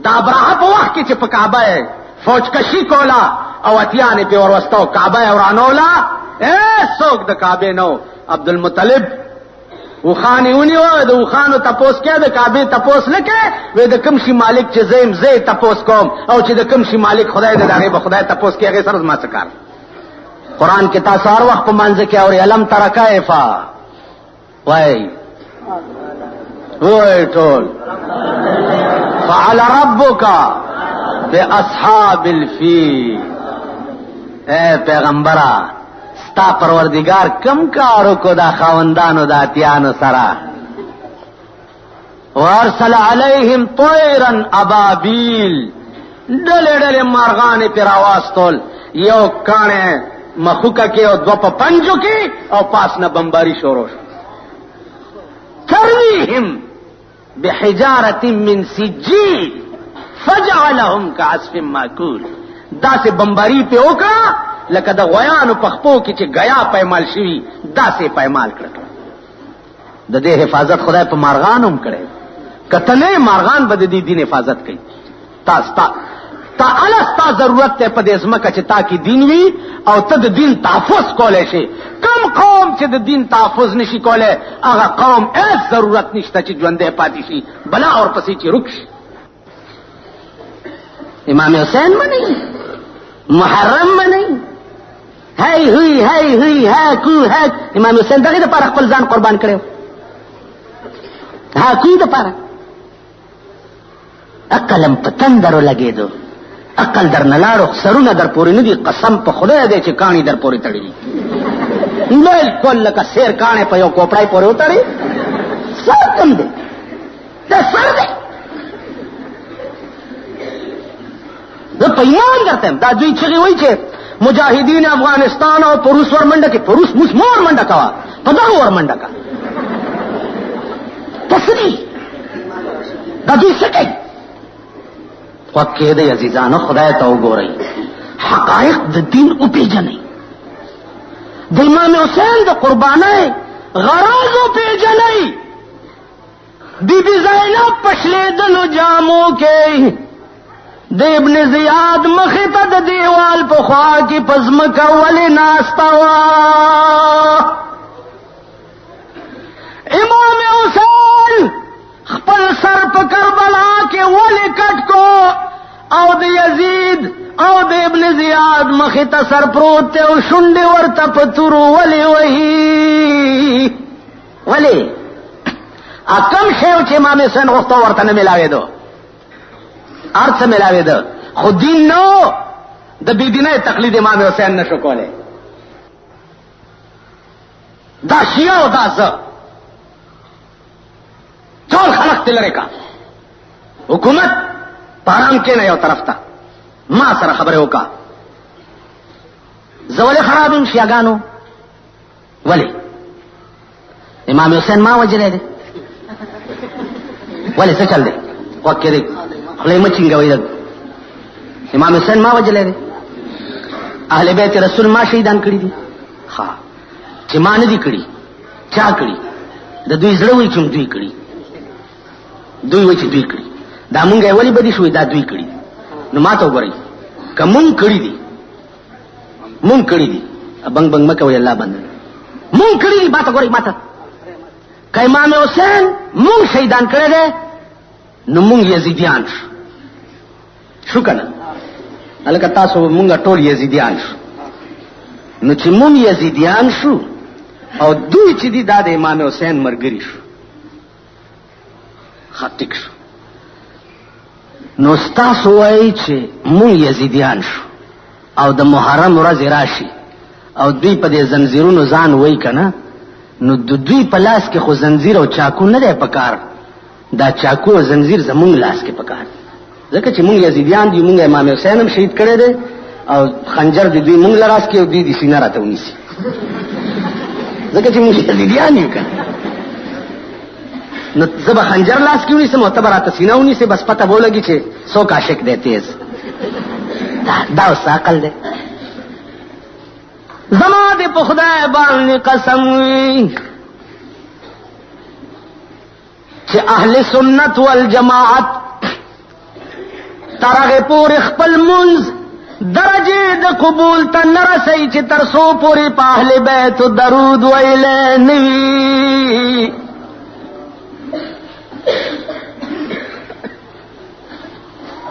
د ابراهه په وخت کې چې په کعبه فوج کشي کولا او اتیانې پې وروستو کعبه یې ورانوله. څوک د کعبې نو عبدالمطلب وخانې ونیوه. د وخانو تپوس کې د کعبې تپوس نه کې وی د کوم شي مالک چې زه یم زه یې تپوس کوم او چې د کوم شي مالک خدای دی د هغې به خدای تپوس کې هغې سره زما څه کار. قرآن کې تاسو هر وخت په منځ کې اورئ الم تر کیفه وای وای ټول فعل ربک باصحاب الفیل. اے پیغمبره ستا پروردگار کم کارو کو دا خاوندانو دا اتیانو سرا. وارسل علیہم طیرا ابابیل. ڈلے ڈلے مارغانے پر آواستول یو کانے مخوکا کی او دو پا پنجو کی او پاس نہ بمباری شروع. ترمیہم بحجارت من سجیل فجعلهم کعصف ماکول. دا سے بمباری پہ اوکا لکه د غویانو پخپو کې چې غیا پایمال شوي داسې پایمال کړ. د دې حفاظت خدای په مارغان هم کړی. کتنې مارغان به د دې دین حفاظت کوي. تا الستا ضرورت ته په دې ځمکه چې تا کې دین وي او ته د دین تحفظ کولی شي. کم قوم چې د دین تحفظ نشي کولی هغه قوم هیڅ ضرورت نشته چې ژوندی پاتې شي بلا ورپسې چې رک شي. امام حسین منی محرم منی هی ہوئی ہے کو ہے. امام حسین دغه د پاره خپل ځان قربان کړو. ها کوی د پاره عقلم پتندرو لګېدو. عقل در نه لاړو سرونه در پورې نه دي. قسم په خدای دی چې کاڼي در پورې تړلي بالکل لکه سیر کاڼې په یو کوپړای پورې وتړي. سر کم دی د سر دی. زه په ایمان درته یم دا دوی چغې وایي چې مجاهدین افغانستان او پروس ور منډه کې پروس موس مور منډه کوا په دغه ور منډه کا. تسری دا دوی څه کوي؟ وکې دی عزیزانو خدای ته وګورئ، حقایق د دین وپېژنئ، د امام حسین د قربانۍ غراض وپېژنئ. بی بی زینب پشلیدلو جامو کې د ابن زیاد مخې ته د دیوال په خوا کې پزمکه ولې ناسته وه. امام حسین خپل سر په کربلا کې ولې کټ کو او د یزید او د ابن زیاد مخې ته سر پروت دی او شونډې ورته په تورو ولې وهي؟ ولې؟ کم شی چې امام حسین غوښته ورته نه میلاوېدو، هر څه میلاوېده، خو دین نو د بېدینۍ تقلید امام حسین نشو کولی. دا شیعه او دا زه ټول خلق ته لرې کا، حکومت پارام کې نه یو طرف ته ما سره خبرې وکړه. زه ولې خراب یم شیعګانو؟ ولې؟ امام حسین ما وجلی دی، ولې څه چل دی؟ وکې دی خولې مه چینګوئ، امام حسین ما وجلی دی، اهل بیت رسول ما شهیدان کړي دي. ها چې ما نه دي کړي، چا کړي؟ د دوی زړه وایي چې دوی کړي، دوی وایي چې دوی کړي. دا مونږ یې ولې بدي شوي؟ دا دوی کړي. نو ما ته وګورئ، که مونږ کړي دي، مونږ کړي دي، بنګ بنګ مه کوئ الله بنده، مونږ کړي دي، ما ته وګورئ، ما ته که امام حسین مونږ شهیدان کړی دی نو مونږ یزیدیان شو که نه؟ هلکه تاسو مونږ ټول یزیدیان شو. نو چې مونږ یزیدیان شو او دوی چې دي دا د امام حسین ملګري شو، ښه ټیک شو. نو ستاسو وایي چې مونږ یزیدیان شو او د محرم ورځې راشي او دوی په دې زنځیرونو ځان وایي که نه، نو د دوی په لاس کې خو زنځیر او چاکو نه دی پکار، دا چاکو او زنځیر زمونږ لاس کې پکار، ځکه چې مونږ یزیدیان دي، مونږ امام حسین هم شهید کړی دی او خنجر د دوی مونږ لاس کې او دوی د سینه راته ونیسي، ځکه چې مونږ یزیدیان یو که نو زه به خنجر لاس کې ونیسم او ته به راته سینه ونیسې، بس پته به ولګي چې څوک عاشق دی تیز. دا اوس عقل دی. زما دې په خدای باندې قسم وي چې اهل سنت والجماعت تر هغې پورې خپل منځ درجې د قبول ته نه رسئ چې تر څو پورې په اهل بیتو درود ویلی نه وي.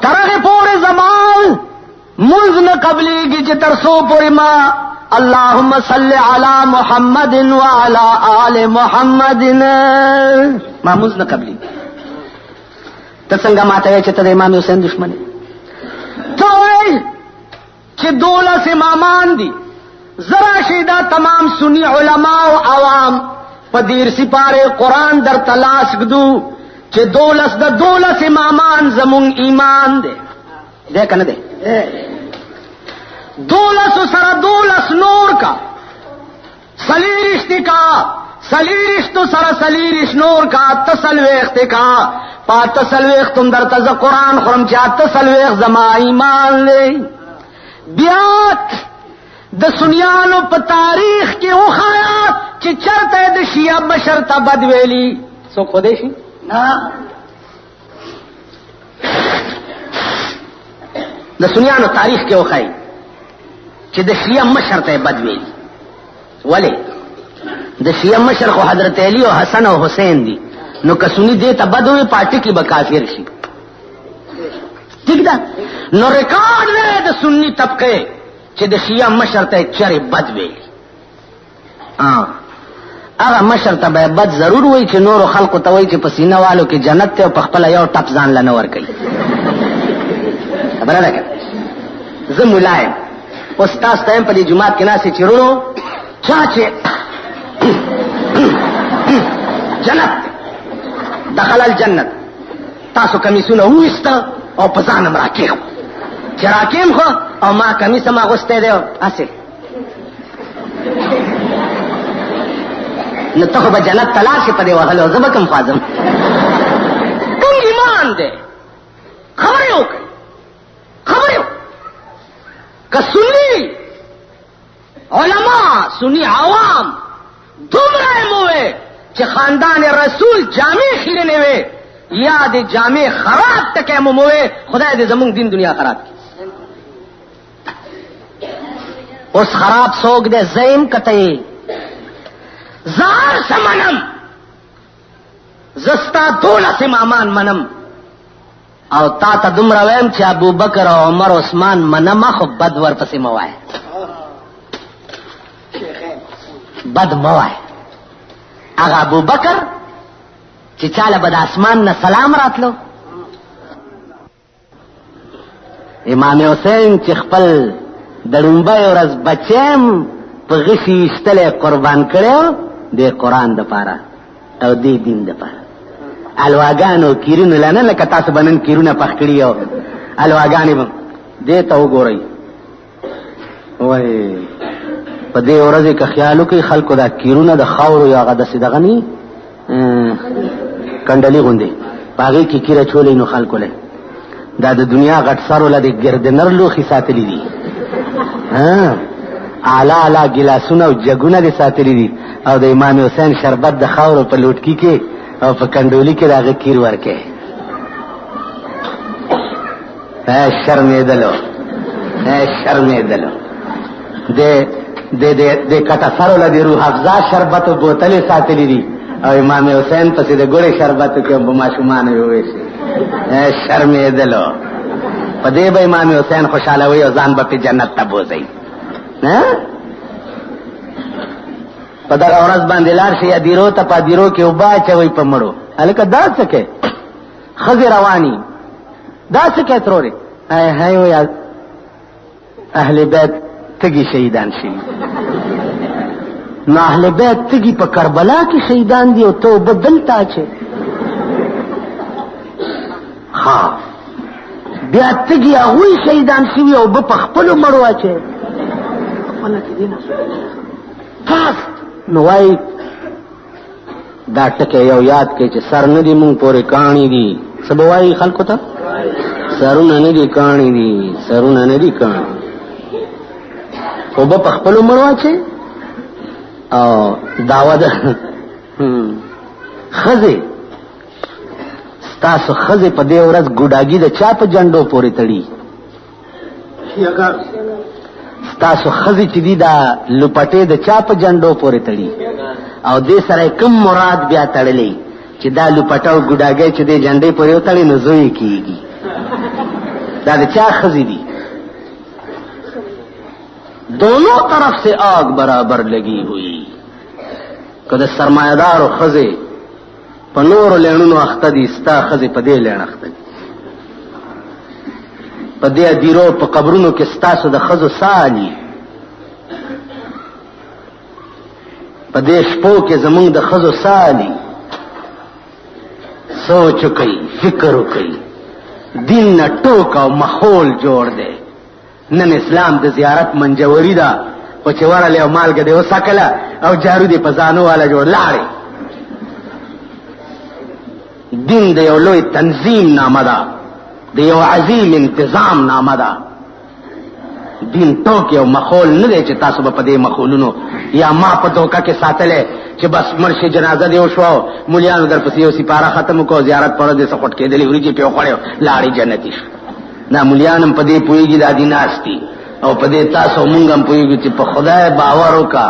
تر هغې پورې زما منځ نه قبلېږي چې تر څو پورې ما اللهم صل علی محمد وعلى آل محمد ما منځ نه قبلېږي. ته څنګه ماته وایې چې ته د امام حسین دشمن یې؟ ته وایې چې 12 امامان دي، ذرا شي دا تمام سنی علماء او عوام په 13 سپارې قرآن در تلاش کدو چې 12 امامان زمون ایمان دی، دی که نه دی؟ 12 سره 12 نور کا، سلیرشت کا، سلیرشتو سره سلیرش نور کا، تسلویخت کا، پا تسلویختم در تز قرآن خورم چا تسلویخت زما ایمان لی. بیات د سنیانو په تاریخ کې وخایا چې چرته د شیعه بشر ته بد ویلي څوک خودی شي؟ نه. د سنیانو تاریخ کې وخایي چې د شیعه مشر ته بد ویلي. ولې؟ د شیعه مشر خو حضرت علی او حسن او حسین دي، نو که سنی دې ته بد وي پارټي کې به کافر شي. ٹھیک ده؟ نو ریکارډ دی د سنی طبقه چې د شیعه مشر ته چرې بد ویلي. هغه مشر ته به بد ضرور وي چې نورو خلقو ته وایي چې په سینه والو کې جنت ته او په خپله یو ټپ ځان له نه ورکوي. خبره ده که زه ملا یم، اوس تاسو ته یم په دې جومات کې ناستې چې وروڼو چا چې جنت دخل الجنت تاسو کمیسونه وویسته او په ځان هم راکېښو چې راکېم خو او ما کمیس هم اغوستی دی هسې نو ته خو به جنت ته لاړ شې په دې وهلو، زه به کوم خوا ځم؟ کوم ایمان قرآن دے خبریں ہو گئی خبریں ہو کہ سنی علماء سنی عوام دومره موے چې خاندان رسول جامع خیرنے وے یا دے جامع خراب تکے موے خدای دے زمون دین دنیا خراب کی اس خراب سوگ دے زین کتے زار سمنم زستا دولس امامان منم او تا تا دمرا ویم چې ابو بکر او عمر عثمان منم خو بد ور پسې موای بد موای اغا ابو بکر چې چاله بد اسمان نه سلام راتلو امام حسین چې خپل دړمبای ورځ بچیم په غشي شتله قربان کړو د قران د پاره او د دین د پاره الواګانو کیرونو لنه لکه تاسو بنن کیرونه پخ کړیو الواګانی به دې ته وګورئ وای په دې ورځې که خیالو کې خلکو دا کیرونه د خاورو یا غد سیدغه ني کندلی غوندي باغې کې کیره چولې نو خلکو له دا د دنیا غټ سره له ګردنر لوخي ساتلې دي ها اعلی اعلی ګلاسونه او جګونه دي ساتلې دي او د امام حسین شربت د خاورو په لوټکی کې او په کندولی کې داغه کیر ورکه شرمېدلو شرمېدلو د کټه سره له روح افزا شربت او بوتلې ساتلې دي او امام حسین پسې د ګوړې شربت کې په ماشومان وي شرمېدلو په دې به امام حسین خوشاله وي او ځان به په جنت ته بوځي ها په دا ورځ باندې لار شي ادیرو ته پادیرو کې وبا چوي په مړو الکه دا څه خزي رواني دا څه تروري هاي وي اهل بیت تګي شهیدان شي نو اهل بیت تګي په کربلا کې شهیدان دي او ته بدلتا چه ها بیا تګي هغه شهیدان شي او په خپل مړو اچي خپل کې دي نه نو وای دا ټکه یو یاد کې چې سر نه دی مونږ پورې کہانی دي سبوای خلکو ته سرونه نه دي کہانی دي سرونه نه دي کہانی او په خپل مړو اچي او داوود خزه تاسو خزه په دې ورځ ګډاګي د چا په جنډو پورې تړي تاسو خزه چې دی دا لپټې د چا په جنډو پورې تړي او دې سره کوم مراد بیا تړلې چې دا لپټاو ګډاګي چې دې جنډې پورې وتړي نو زوی کیږي دا د چا خزه دی دونوں طرف سے آگ برابر لگی ہوئی کده سرمایدار او خزه په نور لهونو اخته دي ستا خزه په دې لهن اخته دي په دې دیرو په قبرونو کې ستاسو د خزو سالي په دې شپو کې زمونږ د خزو سالي سوچ کوي فکر کوي دین نه ټوک او ماحول جوړ دی نن اسلام د زیارت منجوري ده او چې ورله او مالګه دی وسکله او جارو دی پزانو والا جوړ لاړې دین د یو لوی تنظیم نامه ده د یو عظیم انتظام نامه ده دین ټوک یو ماحول نه دی چې تاسو په دې ماحولونو یا ما په دوکا کې ساتلې چې بس مرشي جنازه دی وشو مليانو در پسې یو سپاره ختم کو زیارت پر دې سقط کېدلې ورږي په خوړیو لاړې جنتی شو نا مليانم په دې پويږي د دیناستی او په دې تاسو مونږ هم پويږي چې په خدای باور وکا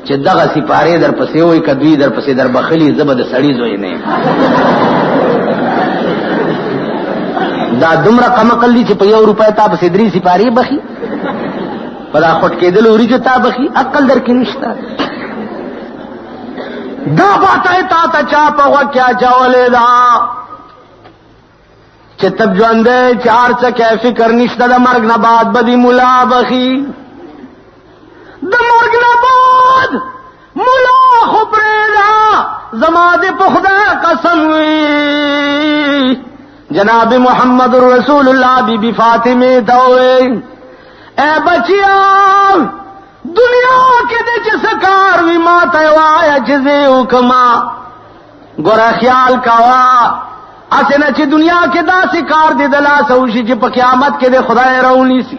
چې دغه سپاره در پسې وای کدوې در پسې در بخلی زبد سړی زوی نه دا دومره کم کلی چې په 1 روپیا تا په 3 سپاری بخي پدا خټ کېدل اوري چې تا بخي عقل درکې نشته دا باته تا چا په وکیا چاولې دا چې تب ژوندې چار څه کې فکر نشته د مرګ نه بعد بدی مولا بخي د مرګ نه بعد مولا خبره زما دې په خدا قسم وي جناب محمد رسول الله بی بی فاطمه دوے اے بچیا دنیا کې د چسکار وی ما ته وایا چې زه وکما ګور خیال کوا اسنه چې دنیا کې داسې کار دی د لاسه وشي چې په قیامت کې د خدای راونی سي.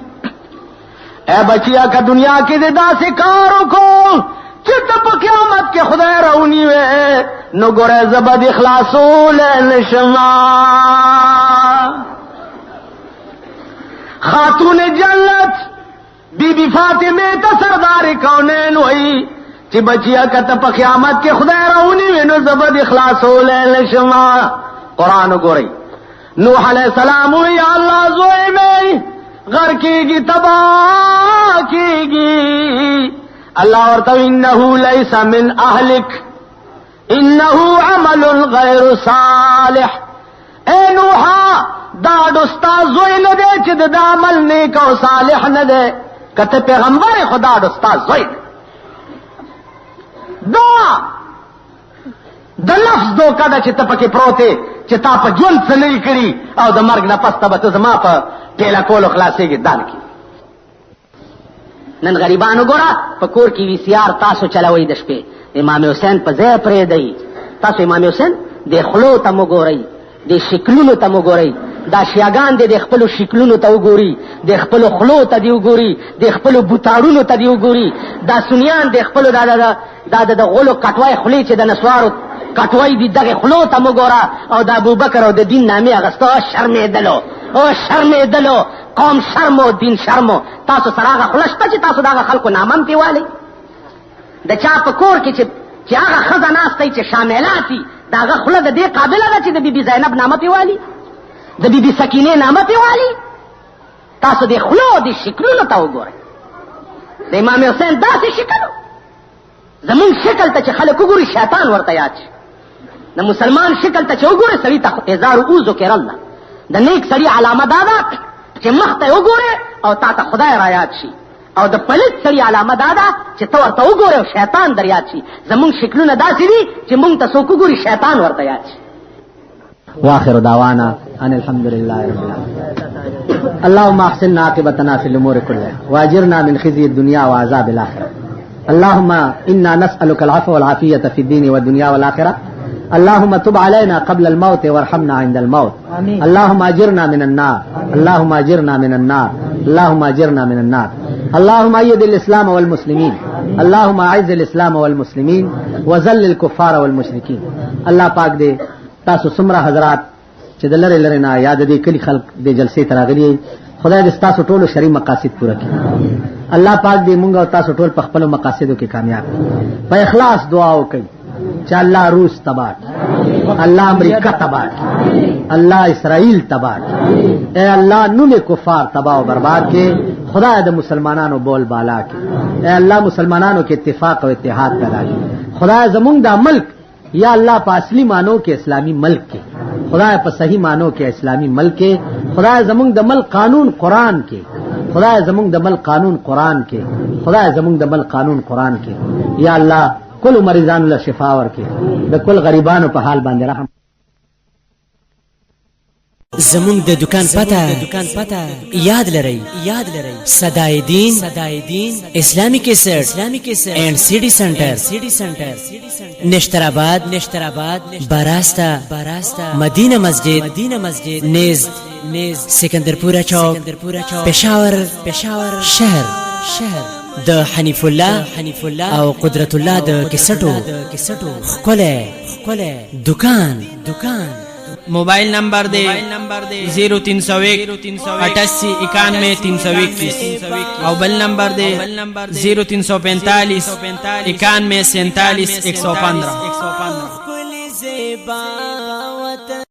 اے بچیا که دنیا کې د داسې کار وکړو چې ته په قیامت کې خدای راونی وې نو ګوره زبد اخلاصول نشما. خاتون جنت بی بی فاطمه ته سردار کونین وئی چې بچیا که ته په قیامت کې خدای راونی وې نو زبد اخلاصول نشما. قرآن گوری نوح علیہ السلام یا اللہ زوئی میں غر کی گی تباہ کی گی. اللہ ورطو انہو لیس من اہلک انہو عمل غیر صالح. اے نوحا دا دستا زوئی ندے چد دا عمل نیک و صالح ندے کت پیغمبر خدا دستا زوئی دا د لفظ دوکا دا چې ته پکې پروته چې تا په ژوند څه نه کړي او د مرګ نه پس ته به ته زما په ټیله کولو خلاصېږي دال کې. نن غریبانو ګوره په کور کې وي سی آر تاسو چلوئ د شپې امام حسین په ځای پرېږدئ. تاسو امام حسین د خولو ته مو ګورئ د شکلونو ته مو ګورئ. دا شیاګان دې د خپلو شکلونو ته وګوري د خپلو خولو ته دې وګوري د خپلو بوتاړونو ته دې وګوري. دا سنیان د خپلو دا د غولو کټوای خولې چې د نسوارو کټوای دي دغه خلو ته وګوره او د ابوبکر او د دین نامې اغسته او شرمېدلو قوم شرم او دین شرم. تاسو سره هغه خوله شته چې تاسو دغه خلکو نامم پې والئ. د چا په کور کې چې هغه ښځه ناستی چې شاملاتي د هغه خوله د دې قابله ده چې د بي بي زینب نامه پې والي د بي بي سکینې نامه پې والي. تاسو د خولو د شکلونو ته وګورئ. د امام حسین داسې شکل زمونږ شکل ته چې خلک وګوري شیطان ورته یاد شي. د مسلمان شکل ته چې وګورې سړي ته هزار او ذکر الله. د نیک سړي علامه دا ده چې مخ ته وګورې او تا ته خدای را یاد شي او د پلیت سړي علامه دا ده چې ته ورته وګورې او شیطان در یاد شي. زمونږ شکلونه داسې دي چې مونږ ته څوک وګوري شیطان ورته یاد شي. واخر دعوانا ان الحمد لله رب العالمين. اللهم احسن عاقبتنا في الامور كلها واجرنا من خزي الدنيا وعذاب الاخره. اللهم انا نسالك العفو والعافيه في الدين والدنيا والاخره. اللهم تب علينا قبل الموت وارحمنا عند الموت. آمين. اللهم اجرنا من النار اللهم اجرنا من النار اللهم اجرنا من النار. اللهم ايد الاسلام والمسلمين اللهم اعز الاسلام والمسلمين وذل الكفار والمشركين. الله پاک دې تاسو څومره حضرات چې د لری لری نه یاد دې کلی خلق دې جلسې ته راغلي خدای دې تاسو ټول شرعي مقاصد پوره کړي. الله پاک دې مونږ او تاسو ټول په خپل مقاصدو کې کامیاب کړي. په اخلاص دعا وکړئ چې الله روس تباہ الله امریکا تباہ الله اسرائیل تباہ اے الله نوم کفار تباہ و برباد کې خدای د مسلمانانو بول بالا کې اے الله مسلمانانو کې اتفاق او اتحاد پیدا کړي. خدای زمونږ د ملک یا الله په اصلي مانو کې اسلامي ملک کې خدای په صحیح مانو کې اسلامي ملک کې خدای زمونږ د ملک قانون قرآن کې خدای زمونږ د ملک قانون قرآن کې خدای زمونږ د ملک قانون قرآن کې یا الله کل مریضانو له شفا ورکړي د کل غریبانو په حال باندې رحم. زمون د دکان پته یاد لرئ صدای دین اسلامی کیسټ اینڈ سی ڈی سنٹر نشترآباد براستا مدینہ مسجد نیز سکندرپورہ چوک پشاور شهر د حنیف الله او قدرت الله د کیسټو خپل دکان. موبائل نمبر دے 0301 88 91 321 او بل نمبر دے 0345 91 47 115.